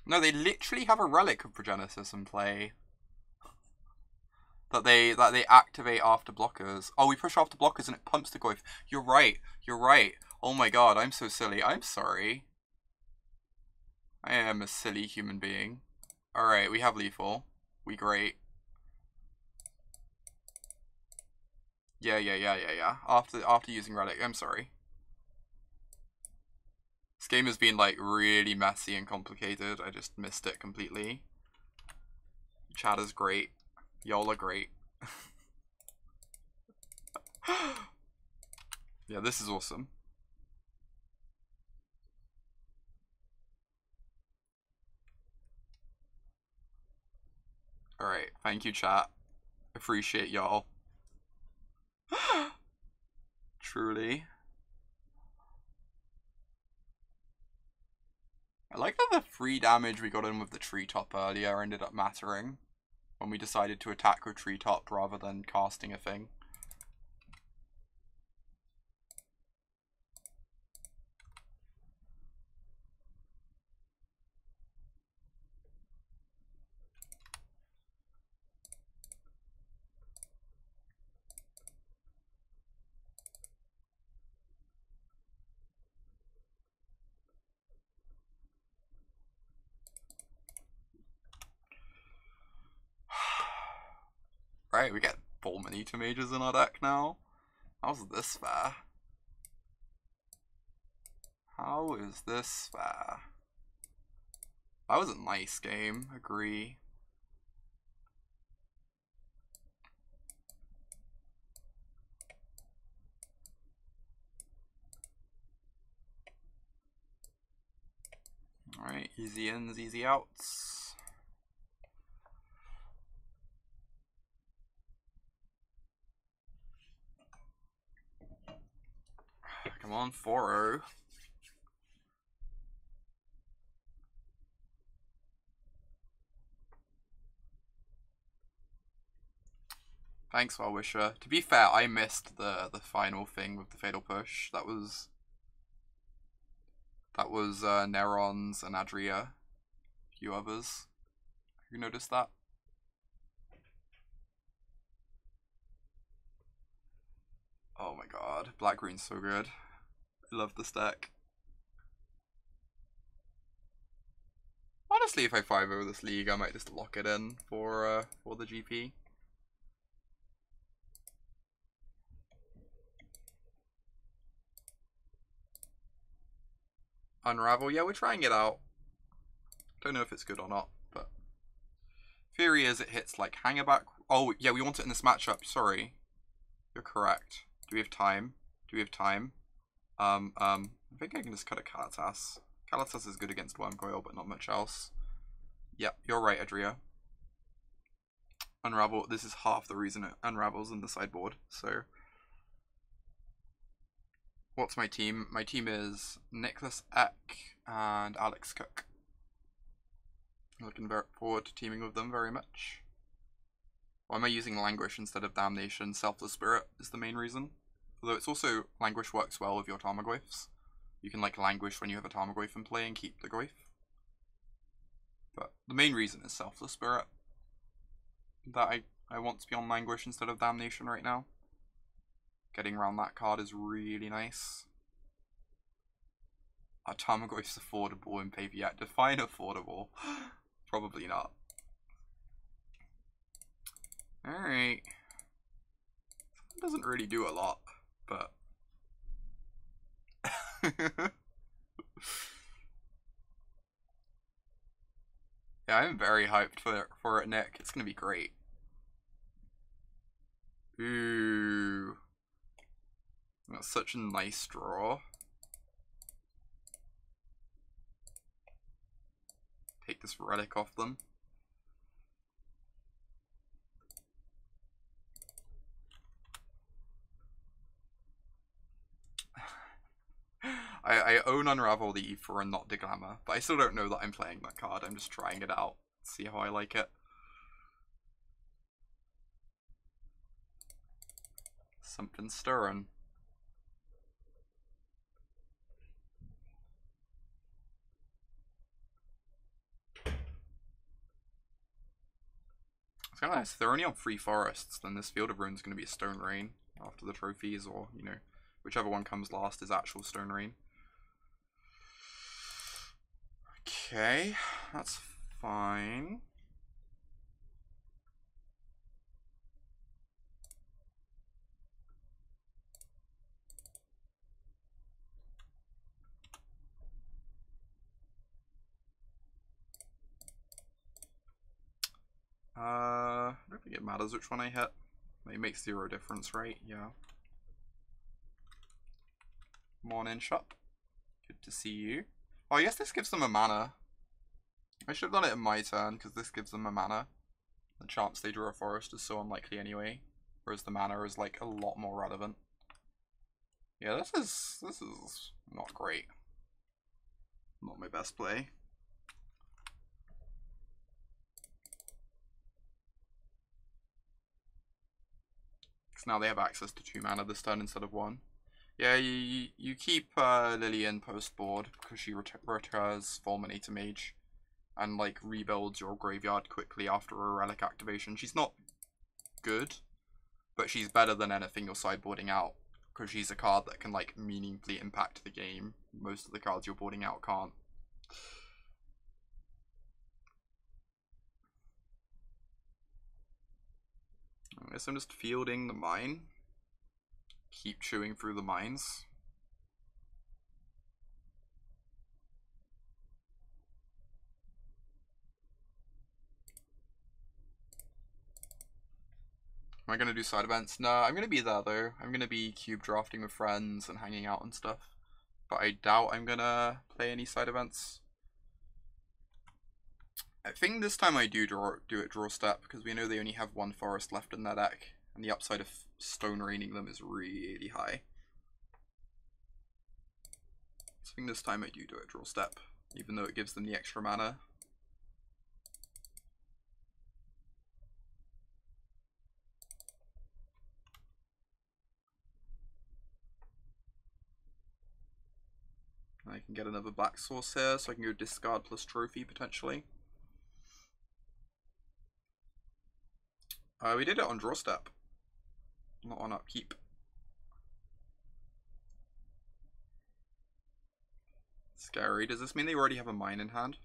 [SPEAKER 1] No, they literally have a relic of Progenesis in play. That they activate after blockers. Oh, we push after blockers and it pumps the Goyf. You're right. You're right. Oh my god, I'm so silly. I'm sorry. I am a silly human being. Alright, we have lethal. We great. Yeah. After using relic. I'm sorry. This game has been like really messy and complicated. I just missed it completely. Chat is great. Y'all are great. Yeah, this is awesome. Alright, thank you chat. Appreciate y'all. Truly. I like that the 3 damage we got in with the Treetop earlier ended up mattering when we decided to attack with Treetop rather than casting a thing. Right, we get Fulminator Mages in our deck now. How's this fair? How is this fair? That was a nice game, agree. Alright, easy ins, easy outs. Come on, 4-0. Thanks, Wellwisher. To be fair, I missed the final thing with the Fatal Push. That was Nerons and Adria. A few others. Who noticed that? Oh my god, Black-Green's so good. I love this deck. Honestly, if I 5-0 this league, I might just lock it in for the GP. Unravel, yeah, we're trying it out. Don't know if it's good or not, but theory is it hits like Hangerback. Oh yeah, we want it in this matchup. Sorry, you're correct. Do we have time? Do we have time? I think I can just cut a Kalitas. Kalitas is good against Wormcoil, but not much else. Yeah, you're right, Adria. Unravel. This is half the reason it unravels in the sideboard. So, what's my team? My team is Nicholas Eck and Alex Cook. Looking forward to teaming with them very much. Why am I using Languish instead of Damnation? Selfless Spirit is the main reason. Although it's also, Languish works well with your Tarmogoyfs. You can like Languish when you have a Tarmogoyf in play and keep the Goyf. But the main reason is Selfless Spirit. That I want to be on Languish instead of Damnation right now. Getting around that card is really nice. Are Tarmogoyfs affordable in paper yet? Define affordable. Probably not. Alright. It doesn't really do a lot, but... yeah, I'm very hyped for it, Nick. It's gonna be great. Ooh. That's such a nice draw. Take this relic off them. I own Unravel the Aether and not Deglamma, but I still don't know that I'm playing that card. I'm just trying it out, see how I like it. Something stirring. It's kind of nice. If they're only on 3 forests, then this Field of Rune's going to be a Stone Rain after the trophies, or, you know, whichever one comes last is actual Stone Rain. Okay, that's fine. I don't think it matters which one I hit. It makes 0 difference, right? Yeah. Morning shop. Good to see you. Oh, I guess this gives them a mana. I should have done it in my turn, because this gives them a mana. The chance they draw a forest is so unlikely anyway. Whereas the mana is like a lot more relevant. Yeah, this is not great. Not my best play. Because now they have access to 2 mana this turn instead of 1. Yeah, you keep Liliana post board because she retires Fulminator Mage and like rebuilds your graveyard quickly after a relic activation. She's not good, but she's better than anything you're sideboarding out because she's a card that can like meaningfully impact the game. Most of the cards you're boarding out can't. I guess I'm just fielding the mine. Keep chewing through the mines. Am I going to do side events? No, I'm going to be there though. I'm going to be cube drafting with friends and hanging out and stuff. But I doubt I'm going to play any side events. I think this time I do it draw step because we know they only have 1 forest left in their deck. And the upside of stone raining them is really high. So I think this time I do it draw step, even though it gives them the extra mana. I can get another black source here, so I can go discard plus trophy potentially. We did it on draw step, not on upkeep. Scary. Does this mean they already have a mine in hand?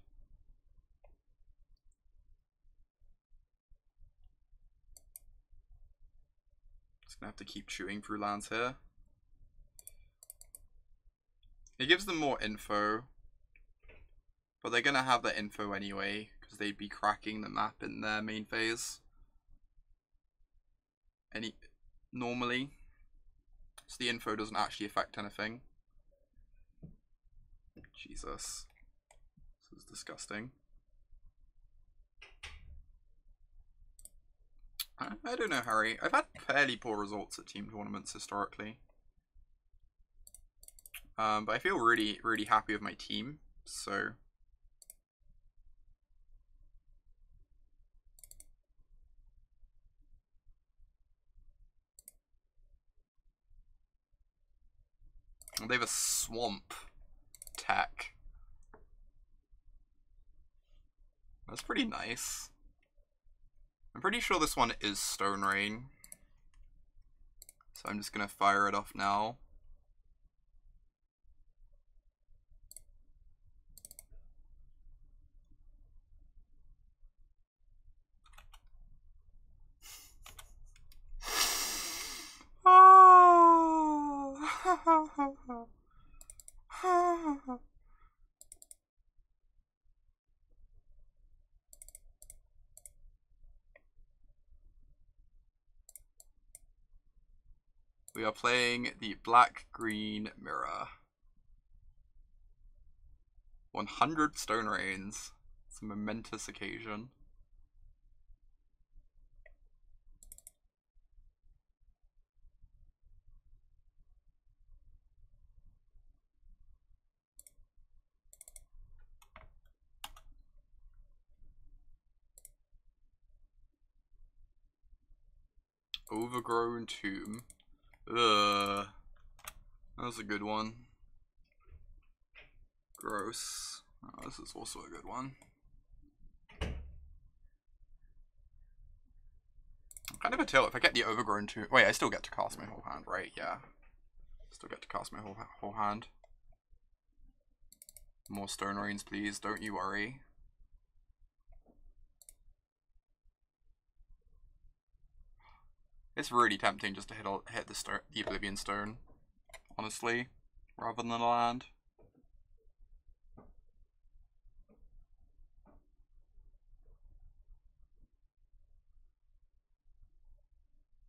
[SPEAKER 1] Just gonna have to keep chewing through lands here. It gives them more info, but they're gonna have that info anyway, because they'd be cracking the map in their main phase. Normally. So the info doesn't actually affect anything. Jesus. This is disgusting. I don't know, Harry. I've had fairly poor results at team tournaments historically. But I feel really happy with my team, so... They have a swamp tech. That's pretty nice. I'm pretty sure this one is Stone Rain. So I'm just gonna fire it off now. We are playing the Black-Green Mirror. 100 Stone Rains. It's a momentous occasion. Overgrown Tomb. Ugh. That was a good one. Gross. Oh, this is also a good one. Kind of a tilt if I get the Overgrown Tomb. Wait, I still get to cast my whole hand, right? Yeah. Still get to cast my whole hand. More Stone Rains, please. Don't you worry. It's really tempting just to hit the Oblivion Stone, honestly, rather than a land.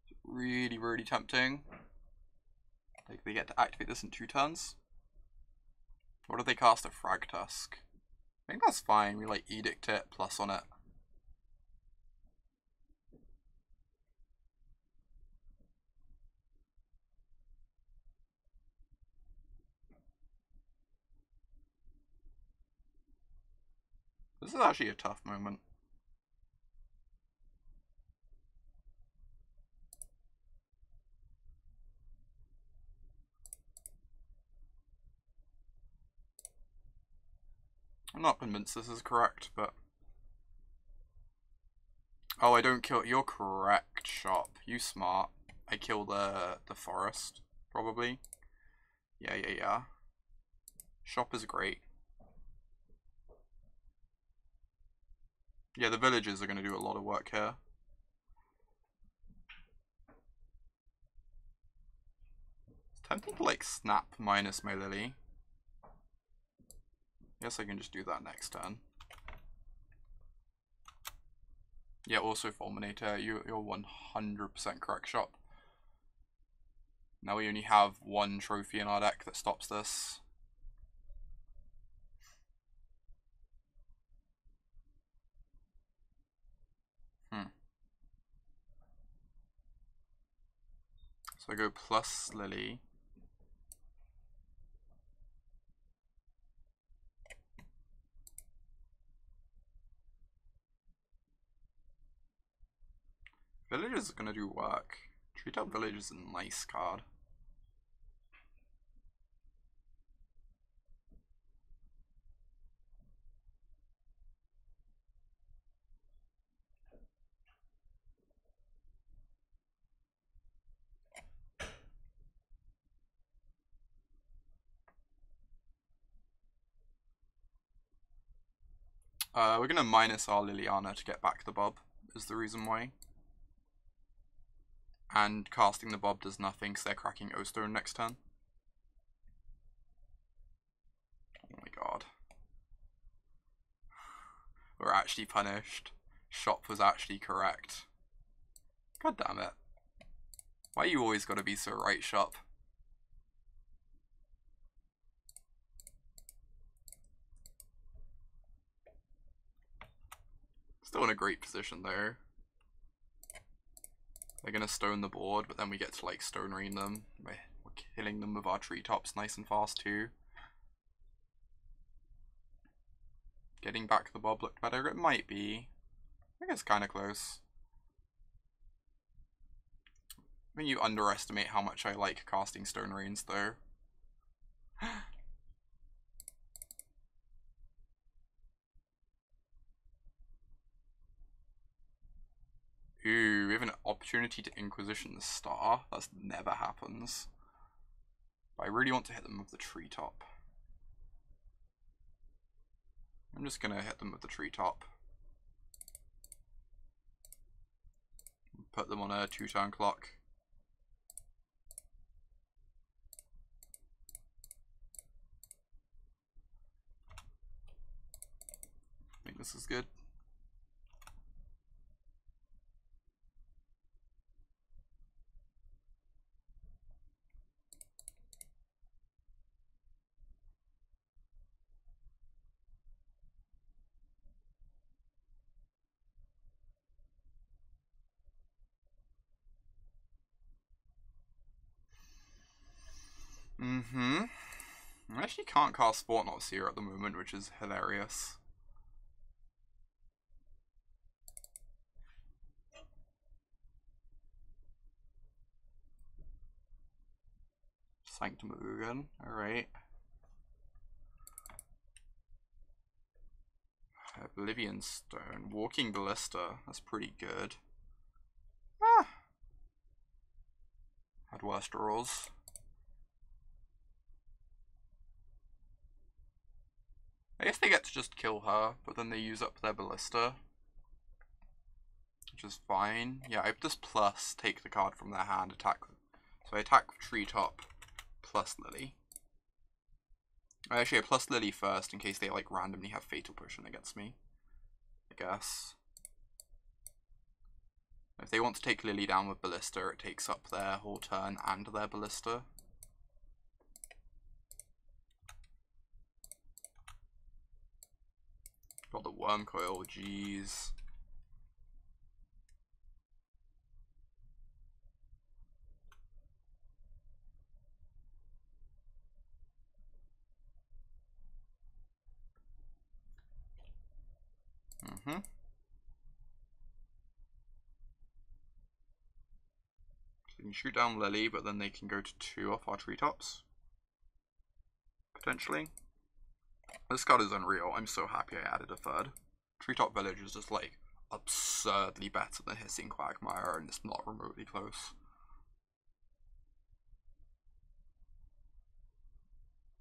[SPEAKER 1] It's really, really tempting. Like, they get to activate this in 2 turns. What do they cast at Frag Tusk? I think that's fine. We like Edict it, plus on it. This is actually a tough moment. I'm not convinced this is correct, but... Oh, I don't kill... You're correct, Shop. You smart. I kill the forest, probably. Yeah. Shop is great. Yeah, the villagers are going to do a lot of work here. It's tempting to, like, snap minus my Lily. Guess I can just do that next turn. Yeah, also Fulminator, you're 100% correct, Shop. Now we only have 1 trophy in our deck that stops this. So I go plus Lily. Village is gonna do work. Treetop Village is a nice card. We're gonna minus our Liliana to get back the Bob, is the reason why. And casting the Bob does nothing because they're cracking O-Stone next turn. Oh my god. We're actually punished. Shop was actually correct. God damn it. Why you always gotta be so right, Shop? Still in a great position though. They're gonna stone the board, but then we get to like stone rain them. We're killing them with our treetops nice and fast too. Getting back the Bob looked better. It might be. I think it's kind of close. I think you underestimate how much I like casting Stone Rains though. Ooh, we have an opportunity to Inquisition the Star. That never happens. But I really want to hit them with the Treetop. I'm just gonna hit them with the Treetop. Put them on a 2-turn clock. I think this is good. I actually can't cast Fortnight's Seer at the moment, which is hilarious. Sanctum Ugin, alright. Oblivion Stone, Walking Ballista, that's pretty good. Ah! Had worse draws. I guess they get to just kill her, but then they use up their Ballista. Which is fine. Yeah, I just plus take the card from their hand, attack. So I attack Treetop plus Lily. Actually, I plus Lily first in case they like randomly have Fatal Pushing against me, I guess. If they want to take Lily down with Ballista, it takes up their whole turn and their Ballista. Got the Worm Coil, jeez. So you can shoot down Lily, but then they can go to 2 off our Treetops. Potentially. This card is unreal. I'm so happy I added a 3rd. Treetop Village is just like absurdly better than Hissing Quagmire, and it's not remotely close.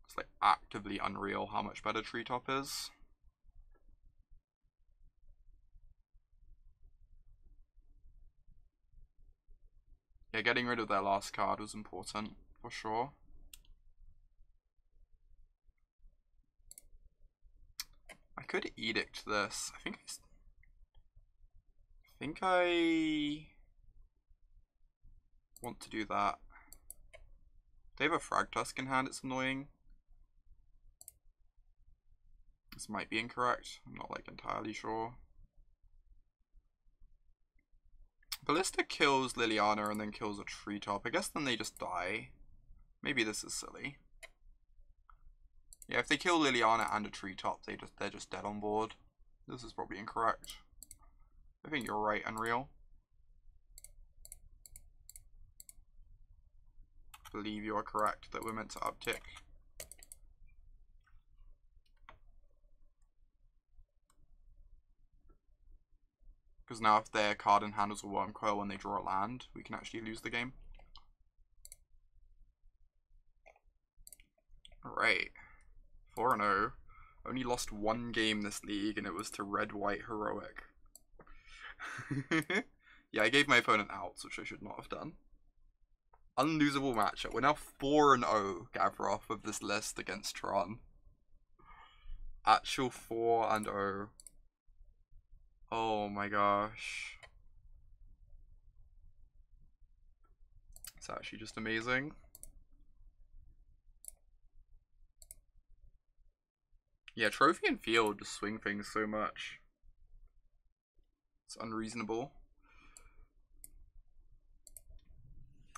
[SPEAKER 1] It's like actively unreal how much better Treetop is. Yeah, getting rid of their last card was important, for sure. I could Edict this. I think I want to do that. They have a Fragtusk in hand, it's annoying. This might be incorrect. I'm not like entirely sure. Ballista kills Liliana and then kills a Treetop. I guess then they just die. Maybe this is silly. Yeah, if they kill Liliana and a Treetop, they're just dead on board. This is probably incorrect. I think you're right, Unreal. I believe you are correct that we're meant to uptick. Because now if their card in hand is a Worm Coil when they draw a land, we can actually lose the game. Alright. 4-0. Only lost 1 game this league, and it was to Red-White Heroic. Yeah, I gave my opponent outs, which I should not have done. Unlosable matchup. We're now 4-0, Gavroff, with this list against Tron. Actual 4-0. Oh my gosh. It's actually just amazing. Yeah, Trophy and Field just swing things so much. It's unreasonable.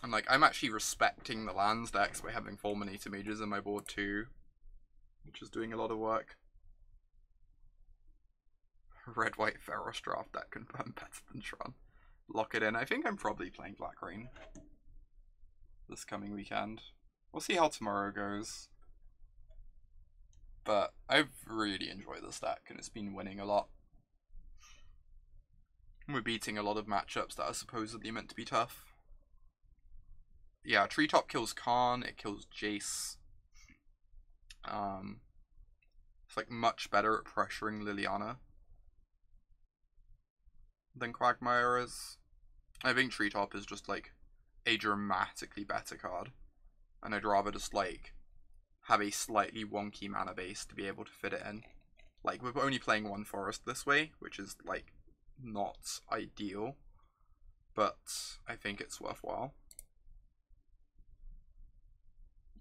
[SPEAKER 1] And like, I'm actually respecting the lands decks by having Fulminator Mages in my board too, which is doing a lot of work. Red-White Feroz draft deck confirmed better than Tron. Lock it in. I think I'm probably playing Black Rain this coming weekend. We'll see how tomorrow goes. But I've really enjoyed this deck, and it's been winning a lot. We're beating a lot of matchups that are supposedly meant to be tough. Yeah, Treetop kills Khan, it kills Jace. It's like much better at pressuring Liliana than Quagmire is. I think Treetop is just like a dramatically better card, and I'd rather just like have a slightly wonky mana base to be able to fit it in. Like, we're only playing one forest this way, which is like not ideal, but I think it's worthwhile.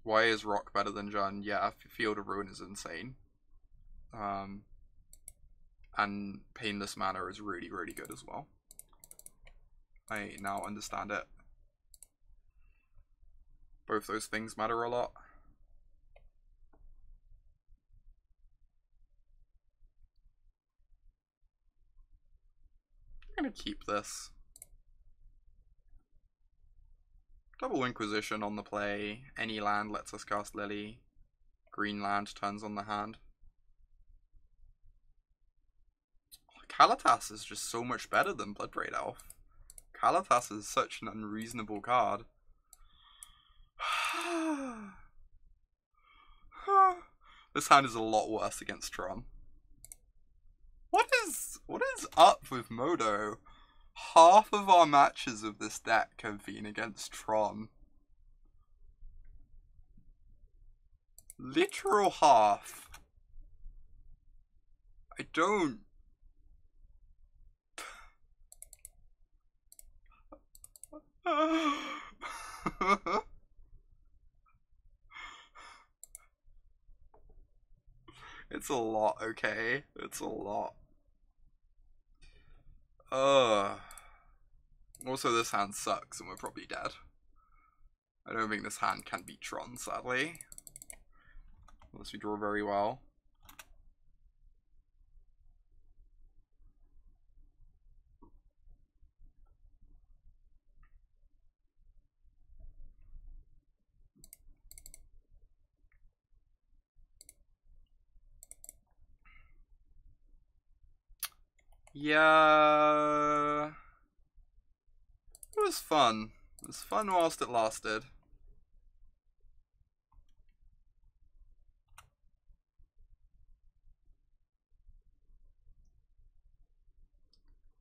[SPEAKER 1] Why is Rock better than Jund? Yeah, Field of Ruin is insane. And Painless Mana is really, really good as well. I now understand it. Both those things matter a lot. I'm gonna keep this. Double Inquisition on the play. Any land lets us cast Lily. Green land turns on the hand. Kalitas is just so much better than Bloodbraid Elf. Kalitas is such an unreasonable card. This hand is a lot worse against Tron. What is up with Modo? Half of our matches of this deck have been against Tron. Literal half. I don't... It's a lot, okay? It's a lot. Also, this hand sucks and we're probably dead. I don't think this hand can beat Tron, sadly. Unless we draw very well. Yeah, it was fun. It was fun whilst it lasted.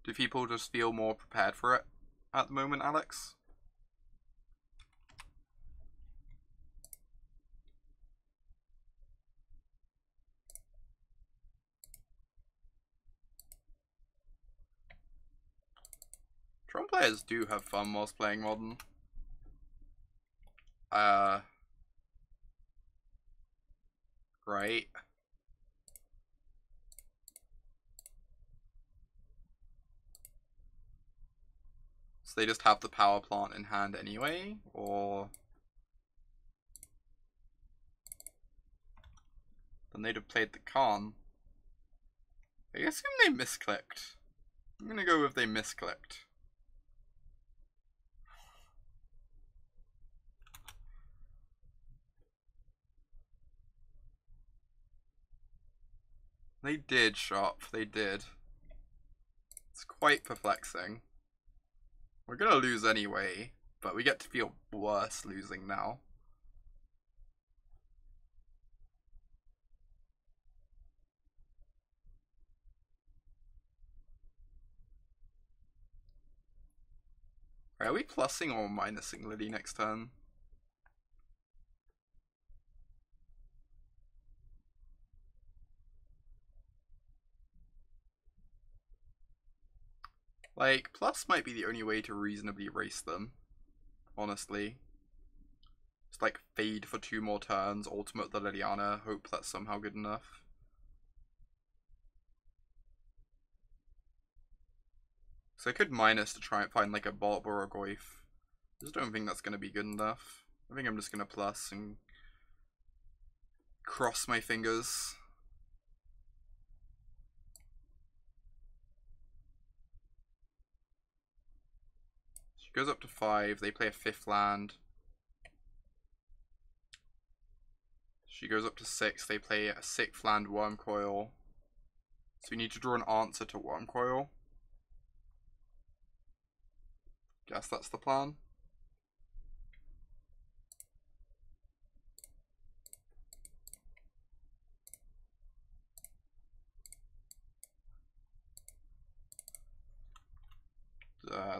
[SPEAKER 1] Do people just feel more prepared for it at the moment, Alex? Tron players do have fun whilst playing Modern. Right. So they just have the power plant in hand anyway, or... Then they'd have played the Khan. I assume they misclicked. I'm gonna go with they misclicked. They did, Sharp, they did. It's quite perplexing. We're gonna lose anyway, but we get to feel worse losing now. Are we plussing or minusing Lily next turn? Like, plus might be the only way to reasonably race them, honestly. Just like fade for 2 more turns, ultimate the Liliana, hope that's somehow good enough. So I could minus to try and find like a Bob or a Goyf. I just don't think that's going to be good enough. I think I'm just going to plus and cross my fingers. She goes up to 5, they play a 5th land. She goes up to 6. They play a 6th land Wormcoil. So we need to draw an answer to Wormcoil. Guess that's the plan.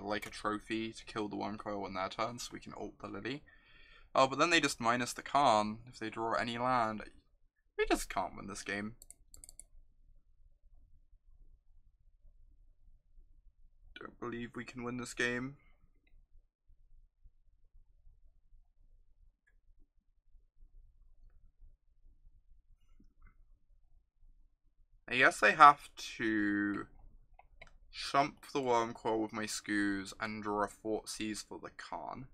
[SPEAKER 1] Like a trophy to kill the Wormcoil on their turn so we can ult the Lily. Oh, but then they just minus the Khan if they draw any land. We just can't win this game. Don't believe we can win this game. I guess I have to chump the Wormcoil with my Skoos and draw a Thoughtseize for the Khan.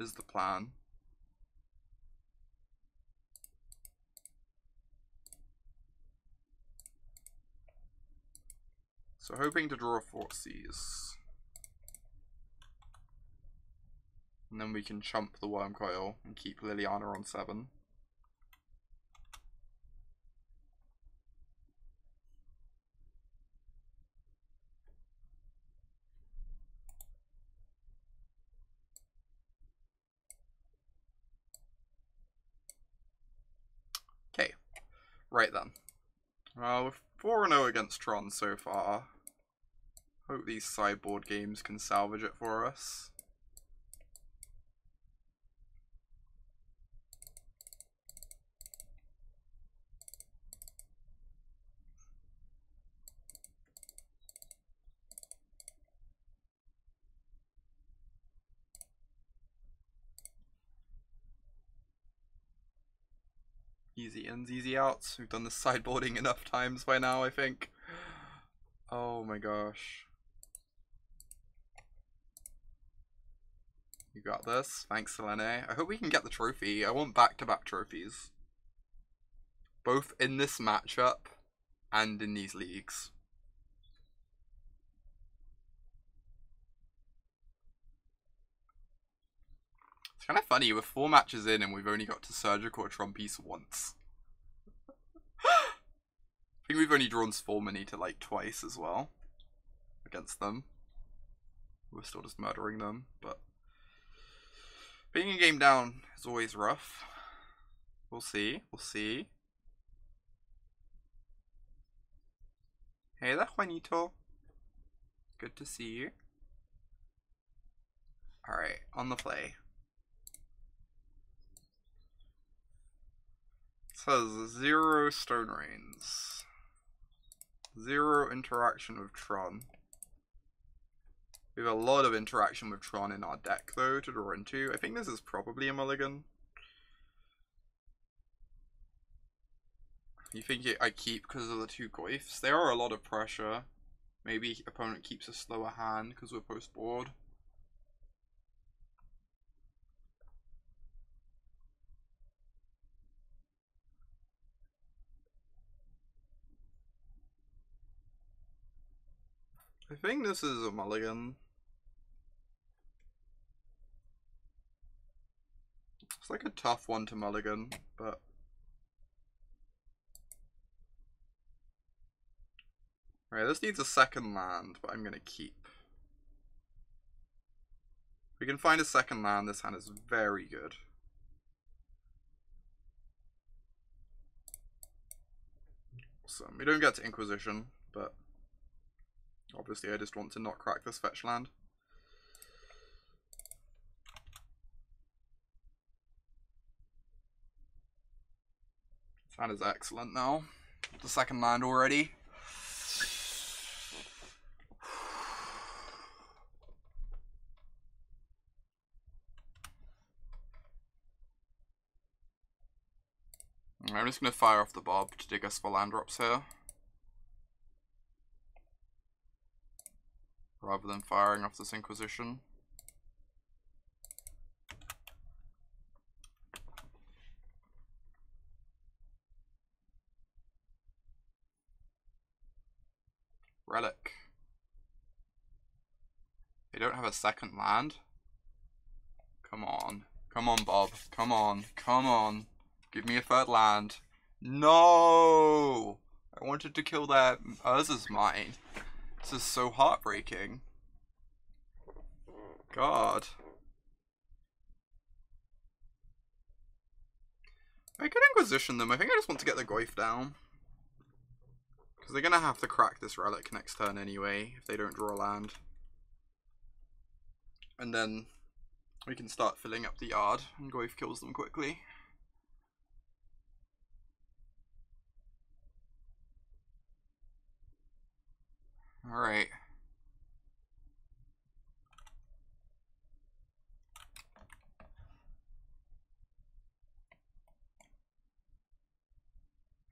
[SPEAKER 1] Is the plan. So hoping to draw a Thoughtseize. And then we can chump the Wormcoil and keep Liliana on 7. Okay, right then. We're 4-0 against Tron so far. Hope these sideboard games can salvage it for us. Easy ins, easy outs. We've done this sideboarding enough times by now, I think. Oh my gosh. You got this. Thanks, Selene. I hope we can get the trophy. I want back-to-back trophies. Both in this matchup and in these leagues. It's kind of funny, we're 4 matches in and we've only got to Surgical or Trumpy once. I think we've only drawn Fulminator like twice as well against them. We're still just murdering them, but being a game down is always rough. We'll see, we'll see. Hey there, Juanito. Good to see you. Alright, on the play. It says 0 Stone Rains. 0 interaction with Tron. We have a lot of interaction with Tron in our deck though to draw into. I think this is probably a mulligan. You think I keep because of the 2 Goyfs? There are a lot of pressure. Maybe opponent keeps a slower hand because we're post board. I think this is a mulligan. It's like a tough one to mulligan, but right, this needs a second land, but I'm gonna keep. If we can find a second land, this hand is very good. Awesome. We don't get to Inquisition, but obviously I just want to not crack this fetch land. This hand is excellent now. The second land already. I'm just going to fire off the Bob to dig us for land drops here. Rather than firing off this Inquisition. Relic. They don't have a second land. Come on. Come on, Bob. Come on. Come on. Give me a third land. No! I wanted to kill that Urza's mine. This is so heartbreaking. God. I could Inquisition them. I think I just want to get the Goyf down. Because they're going to have to crack this relic next turn anyway, if they don't draw a land. And then we can start filling up the yard, and Goyf kills them quickly. Alright.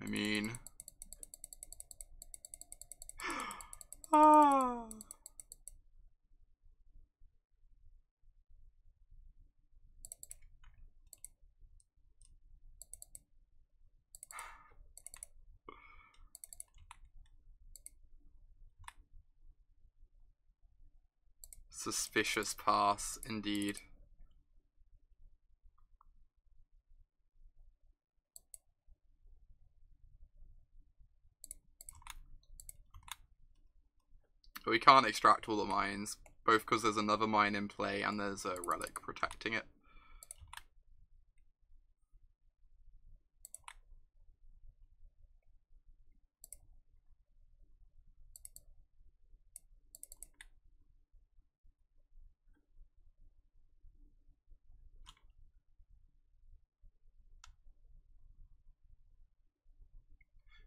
[SPEAKER 1] I mean... ah. Suspicious pass, indeed. But we can't extract all the mines, both because there's another mine in play and there's a relic protecting it.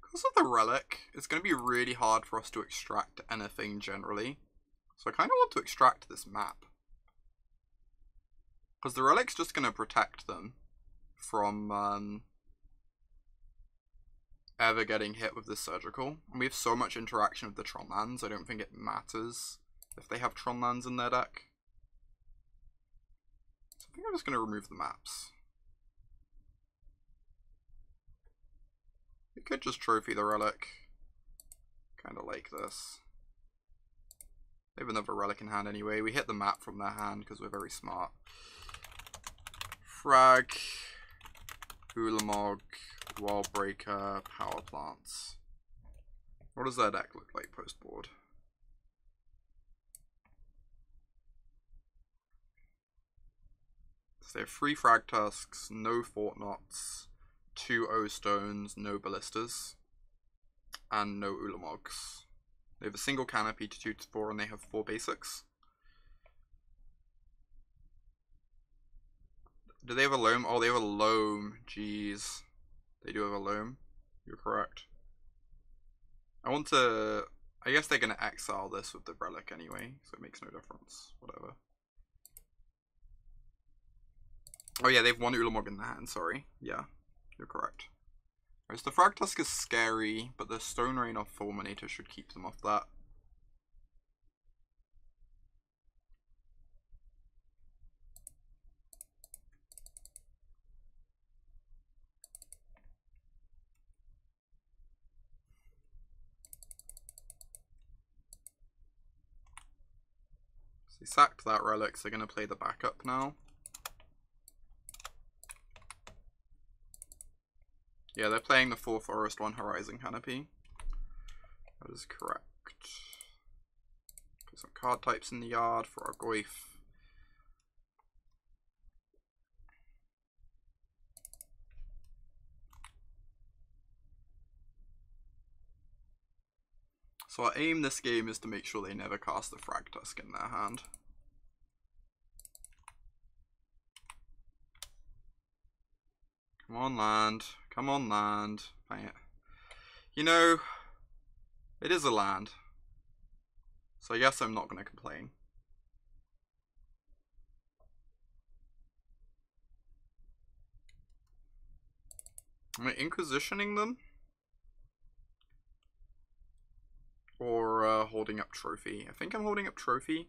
[SPEAKER 1] Because of the relic, it's going to be really hard for us to extract anything generally. So I kind of want to extract this map. Because the relic's just going to protect them from ever getting hit with the surgical. And we have so much interaction with the Tron lands, I don't think it matters if they have Tron lands in their deck. So I think I'm just going to remove the maps. We could just trophy the relic. Kind of like this. They have another relic in hand anyway. We hit the map from their hand because we're very smart. Frag, Ulamog, Wallbreaker, Power Plants. What does their deck look like post board? So they have 3 Frag Tusks, no Fort Knots, 2 O-Stones, no Ballistas, and no Ulamogs. They have a single Canopy to 2/4 and they have 4 basics. Do they have a Loam? Oh, they have a Loam. Jeez. They do have a Loam. You're correct. I want to... I guess they're going to exile this with the Relic anyway, so it makes no difference. Whatever. Oh yeah, they have 1 Ulamog in their hand, sorry. Yeah, you're correct. Whereas the Frag Tusk is scary, but the Stone Rain of Fulminator should keep them off that. So he sacked that relic, so they're going to play the backup now. Yeah, they're playing the 4 Forest, 1 Horizon Canopy. That is correct. Put some card types in the yard for our Goyf. So our aim this game is to make sure they never cast the Frag Tusk in their hand. Come on, land. Come on, land. Bang it. You know, it is a land. So I guess I'm not going to complain. Am I Inquisitioning them? Or holding up Trophy? I think I'm holding up Trophy.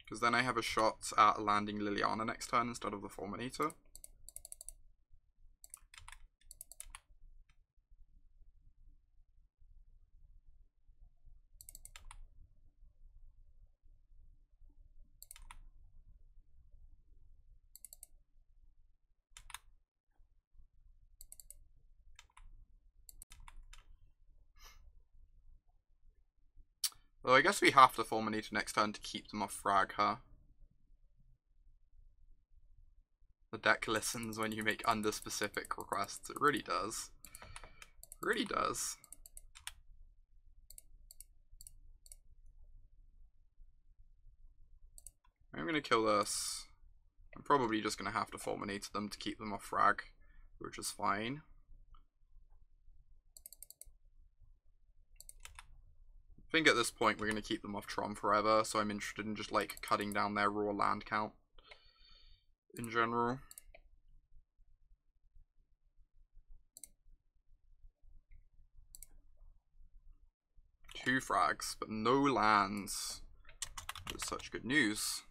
[SPEAKER 1] Because then I have a shot at landing Liliana next turn instead of the Fulminator. Well, I guess we have to Fulminator next turn to keep them off frag, huh? The deck listens when you make under-specific requests. It really does. It really does. I'm gonna kill this. I'm probably just gonna have to Fulminate them to keep them off frag, which is fine. I think at this point we're gonna keep them off Tron forever, so I'm interested in just like cutting down their raw land count in general. Two frags, but no lands. That's such good news.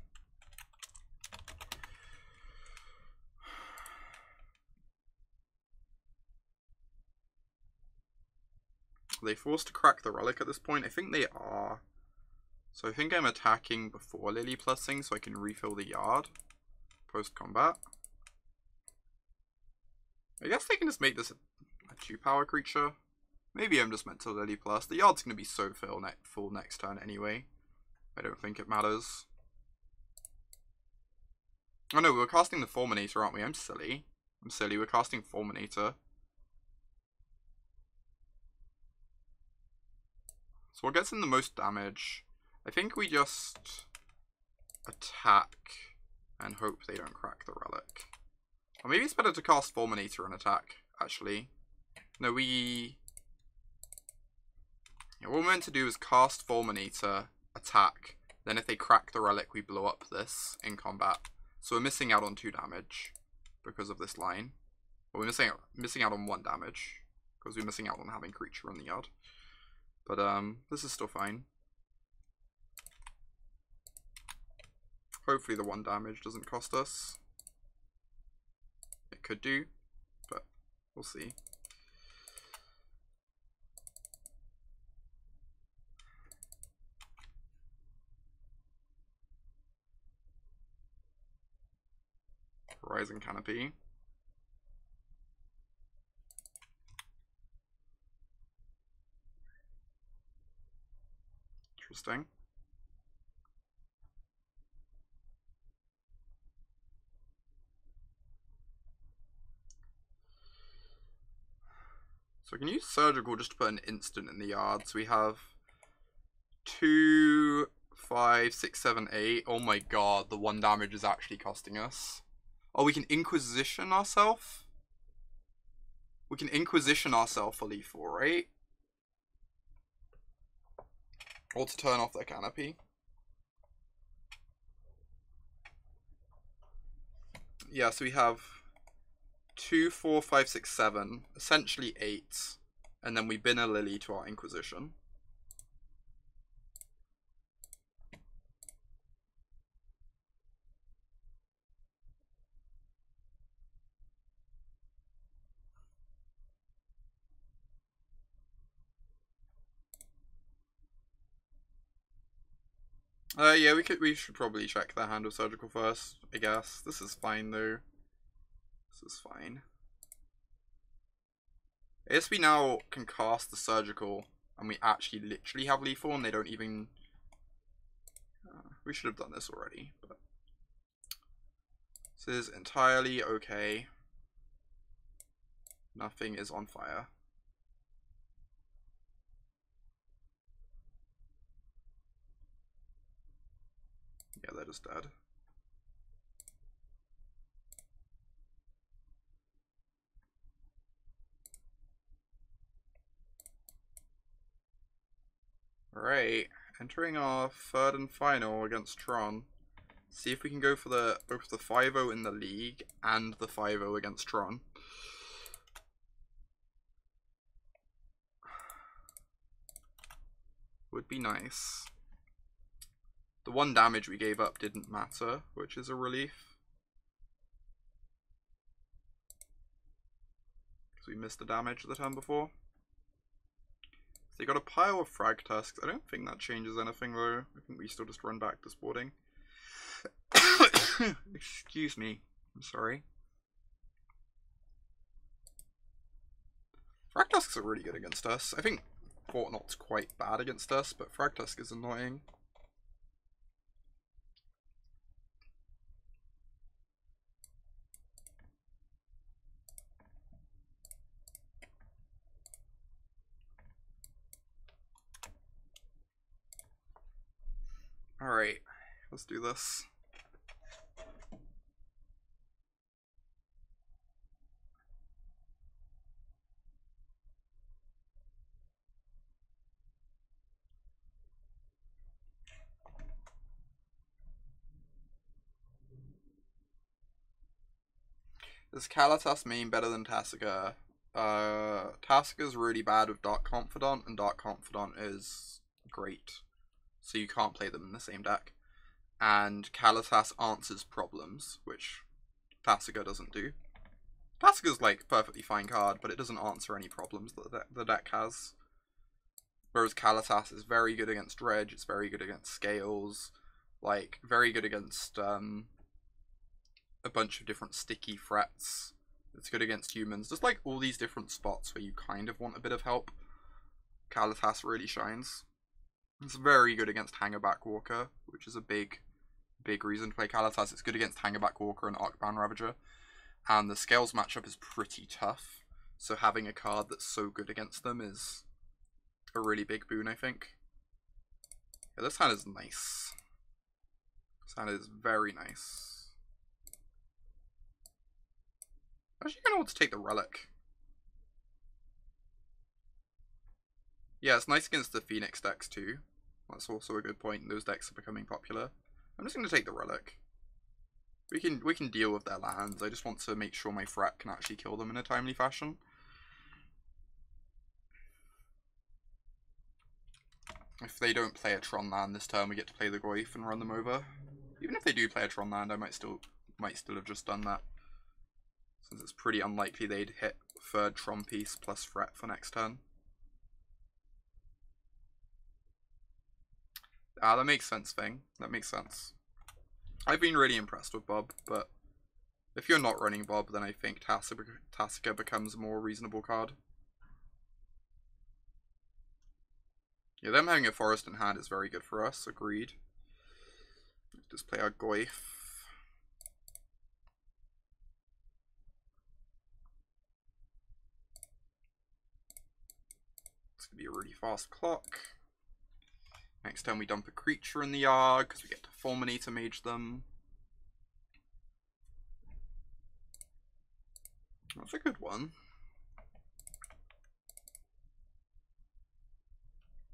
[SPEAKER 1] Are they forced to crack the relic at this point? I think they are. So I think I'm attacking before Lily Plussing so I can refill the yard post-combat. I guess they can just make this a 2-power creature. Maybe I'm just meant to Lily Plus. The yard's going to be so full next turn anyway. I don't think it matters. Oh no, we're casting the Fulminator, aren't we? I'm silly. I'm silly. We're casting Fulminator. So what gets in the most damage? I think we just attack and hope they don't crack the relic. Or maybe it's better to cast Fulminator and attack, actually. No, what we're meant to do is cast Fulminator, attack, then if they crack the relic, we blow up this in combat. So we're missing out on 2 damage because of this line. Or we're missing out on 1 damage because we're missing out on having creature in the yard. But this is still fine. Hopefully the 1 damage doesn't cost us. It could do, but we'll see. Horizon Canopy. Interesting. So we can use Surgical just to put an instant in the yard. So we have 2, 5, 6, 7, 8. Oh my god, the 1 damage is actually costing us. Oh, we can Inquisition ourselves? We can Inquisition ourselves for lethal, right? Or to turn off their canopy. Yeah, so we have 2, 4, 5, 6, 7. Essentially 8. And then we bin a Lily to our Inquisition. Yeah, we should probably check their hand of Surgical first, I guess. This is fine though. This is fine. I guess we now can cast the Surgical and we actually literally have lethal and they don't even... we should have done this already, but... This is entirely okay. Nothing is on fire. Yeah, they're just dead. Alright, entering our 3rd and final against Tron. See if we can go for both the 5-0 in the league and the 5-0 against Tron. Would be nice. The 1 damage we gave up didn't matter, which is a relief. Because we missed the damage the turn before. So they got a pile of frag tusks. I don't think that changes anything though. I think we still just run back to sporting. Excuse me. I'm sorry. Frag tusks are really good against us. I think Fort Knot's quite bad against us, but Fragtusk is annoying. Alright, let's do this. Is Kalitas main better than Tasiga? Tasiga's really bad with Dark Confidant, and Dark Confidant is great. So you can't play them in the same deck. And Kalitas answers problems, which Tasiga doesn't do. Tasiga's like a perfectly fine card, but it doesn't answer any problems that the deck has. Whereas Kalitas is very good against Dredge, it's very good against Scales, like very good against a bunch of different sticky threats. It's good against humans. Just like all these different spots where you kind of want a bit of help, Kalitas really shines. It's very good against Hangerback Walker, which is a big reason to play Kalitas. It's good against Hangerback Walker and Arcbound Ravager. And the Scales matchup is pretty tough, so having a card that's so good against them is a really big boon, I think. Yeah, this hand is nice. This hand is very nice. I'm actually gonna want to take the Relic. Yeah, it's nice against the Phoenix decks too. That's also a good point. Those decks are becoming popular. I'm just gonna take the Relic. We can deal with their lands. I just want to make sure my threat can actually kill them in a timely fashion. If they don't play a Tron land this turn, we get to play the Goyf and run them over. Even if they do play a Tron land, I might still have just done that, since it's pretty unlikely they'd hit third Tron piece plus threat for next turn. Ah, that makes sense, Thing. That makes sense. I've been really impressed with Bob, but if you're not running Bob, then I think Tasiga becomes a more reasonable card. Yeah, them having a forest in hand is very good for us, agreed. Let's just play our Goyf. It's going to be a really fast clock. Next time we dump a creature in the yard, because we get to Fulminator Mage them. That's a good one.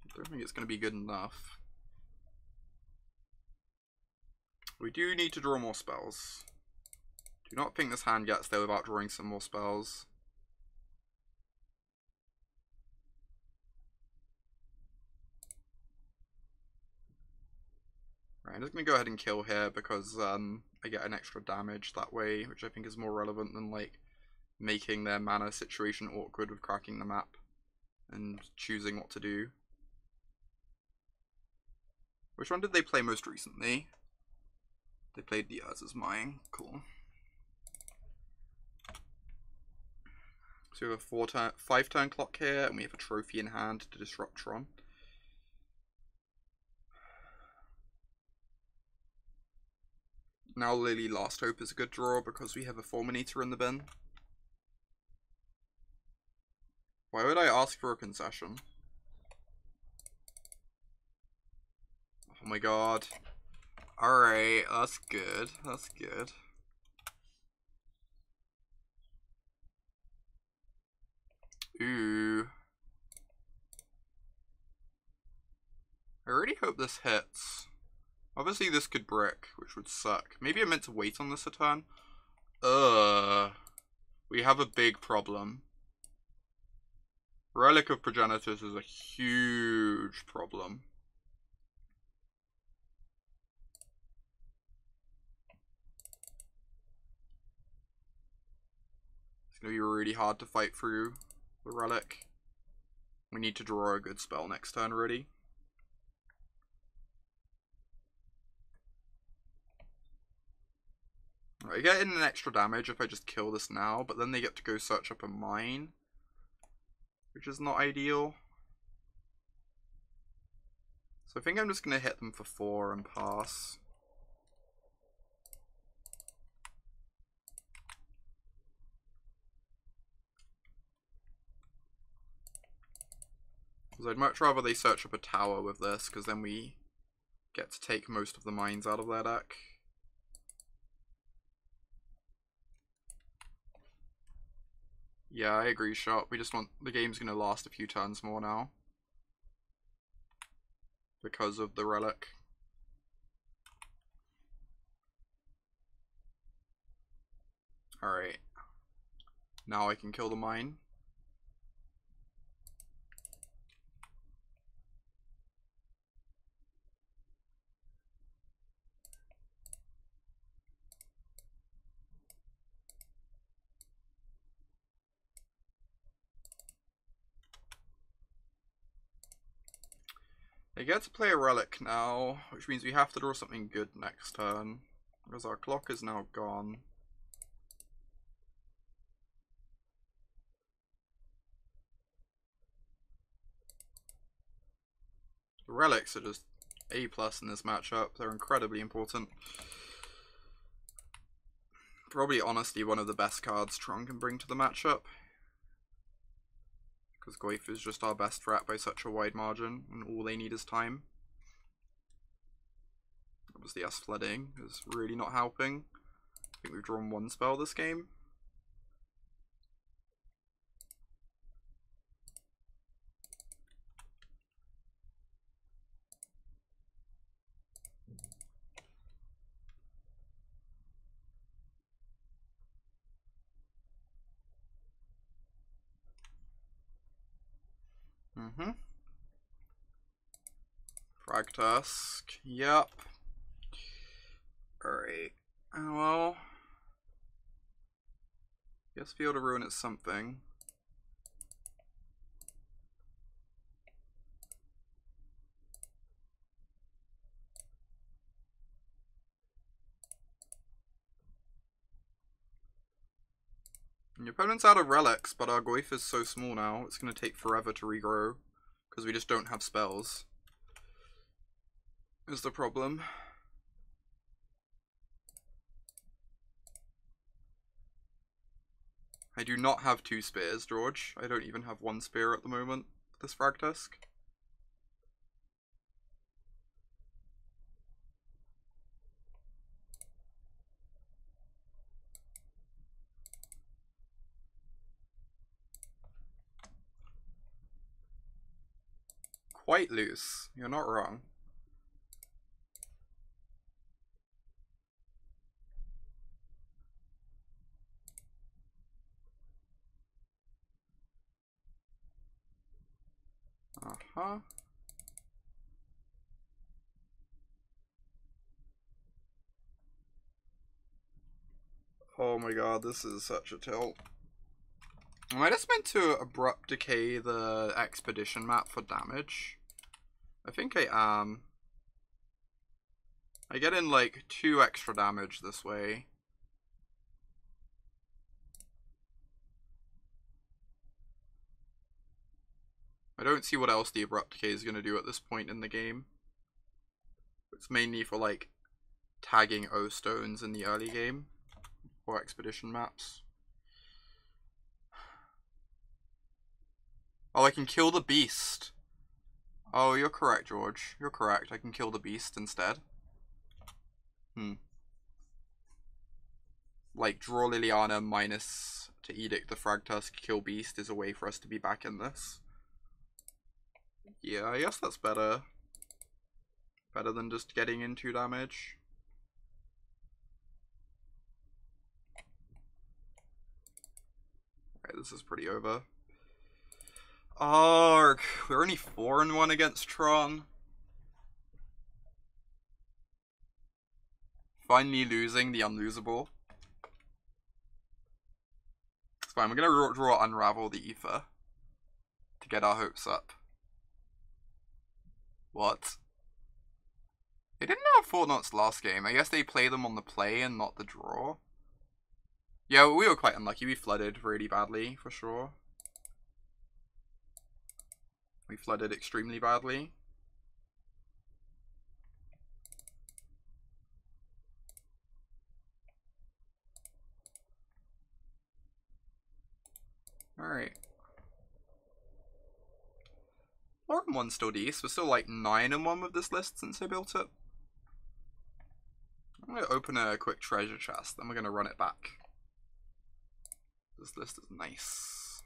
[SPEAKER 1] I don't think it's going to be good enough. We do need to draw more spells. Do not think this hand gets there without drawing some more spells. Right, I'm just going to go ahead and kill here because I get an extra damage that way, which I think is more relevant than like making their mana situation awkward with cracking the map and choosing what to do. Which one did they play most recently? They played the Urza's Mine. Cool. So we have a 5-turn clock here, and we have a trophy in hand to disrupt Tron. Now Lily Last Hope is a good draw because we have a Fulminator in the bin. Why would I ask for a concession? Oh my god. Alright, that's good. That's good. Ooh. I really hope this hits. Obviously this could brick, which would suck. Maybe I meant to wait on this a turn. We have a big problem. Relic of Progenitors is a huge problem. It's going to be really hard to fight through the Relic. We need to draw a good spell next turn already. I get in an extra damage if I just kill this now, but then they get to go search up a mine, which is not ideal. So I think I'm just going to hit them for 4 and pass. Because I'd much rather they search up a tower with this, because then we get to take most of the mines out of their deck. Yeah, I agree, Sharp. We just want... the game's going to last a few turns more now. Because of the relic. Alright. Now I can kill the mine. They get to play a relic now, which means we have to draw something good next turn, because our clock is now gone. The relics are just A+ in this matchup. They're incredibly important. Probably, honestly, one of the best cards Tron can bring to the matchup. Because Goyf is just our best threat by such a wide margin, and all they need is time. Obviously, us flooding is really not helping. I think we've drawn 1 spell this game. Fragtusk, yep. Alright, well, guess Field of Ruin is something. Your opponent's out of relics, but our Goyf is so small now, it's going to take forever to regrow, because we just don't have spells. Is the problem. I do not have 2 spears, George. I don't even have 1 spear at the moment with this Fragtusk. Quite loose. You're not wrong. Uh-huh. Oh my god, this is such a tilt. Am I just meant to Abrupt Decay the Expedition map for damage? I think I am. I get in like 2 extra damage this way. I don't see what else the Abrupt Decay is going to do at this point in the game. It's mainly for like tagging O-stones in the early game or expedition maps. Oh, I can kill the beast. Oh, you're correct, George. You're correct. I can kill the beast instead. Like, draw Liliana minus to Edict the Fragtusk, kill beast is a way for us to be back in this. Yeah, I guess that's better. Better than just getting in 2 damage. Okay, this is pretty over. Arg! We're only 4-1 against Tron. Finally losing the unlosable. It's fine, we're gonna draw Unravel the Aether to get our hopes up. What? They didn't have 4 knots last game. I guess they play them on the play and not the draw. Yeah, we were quite unlucky. We flooded really badly, for sure. We flooded extremely badly. 4-1 still decent. We're still like 9-1 with this list since I built it. I'm going to open a quick treasure chest, then we're going to run it back. This list is nice.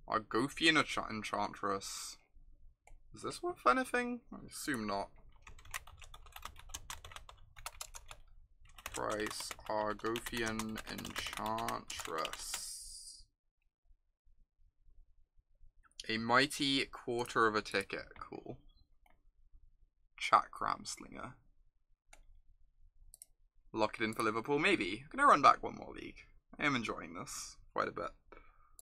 [SPEAKER 1] Argothian Enchantress. Is this worth anything? I assume not. Price Argothian Enchantress. A mighty quarter of a ticket. Cool. Chakram Slinger. Lock it in for Liverpool, maybe. I'm gonna run back one more league. I am enjoying this quite a bit.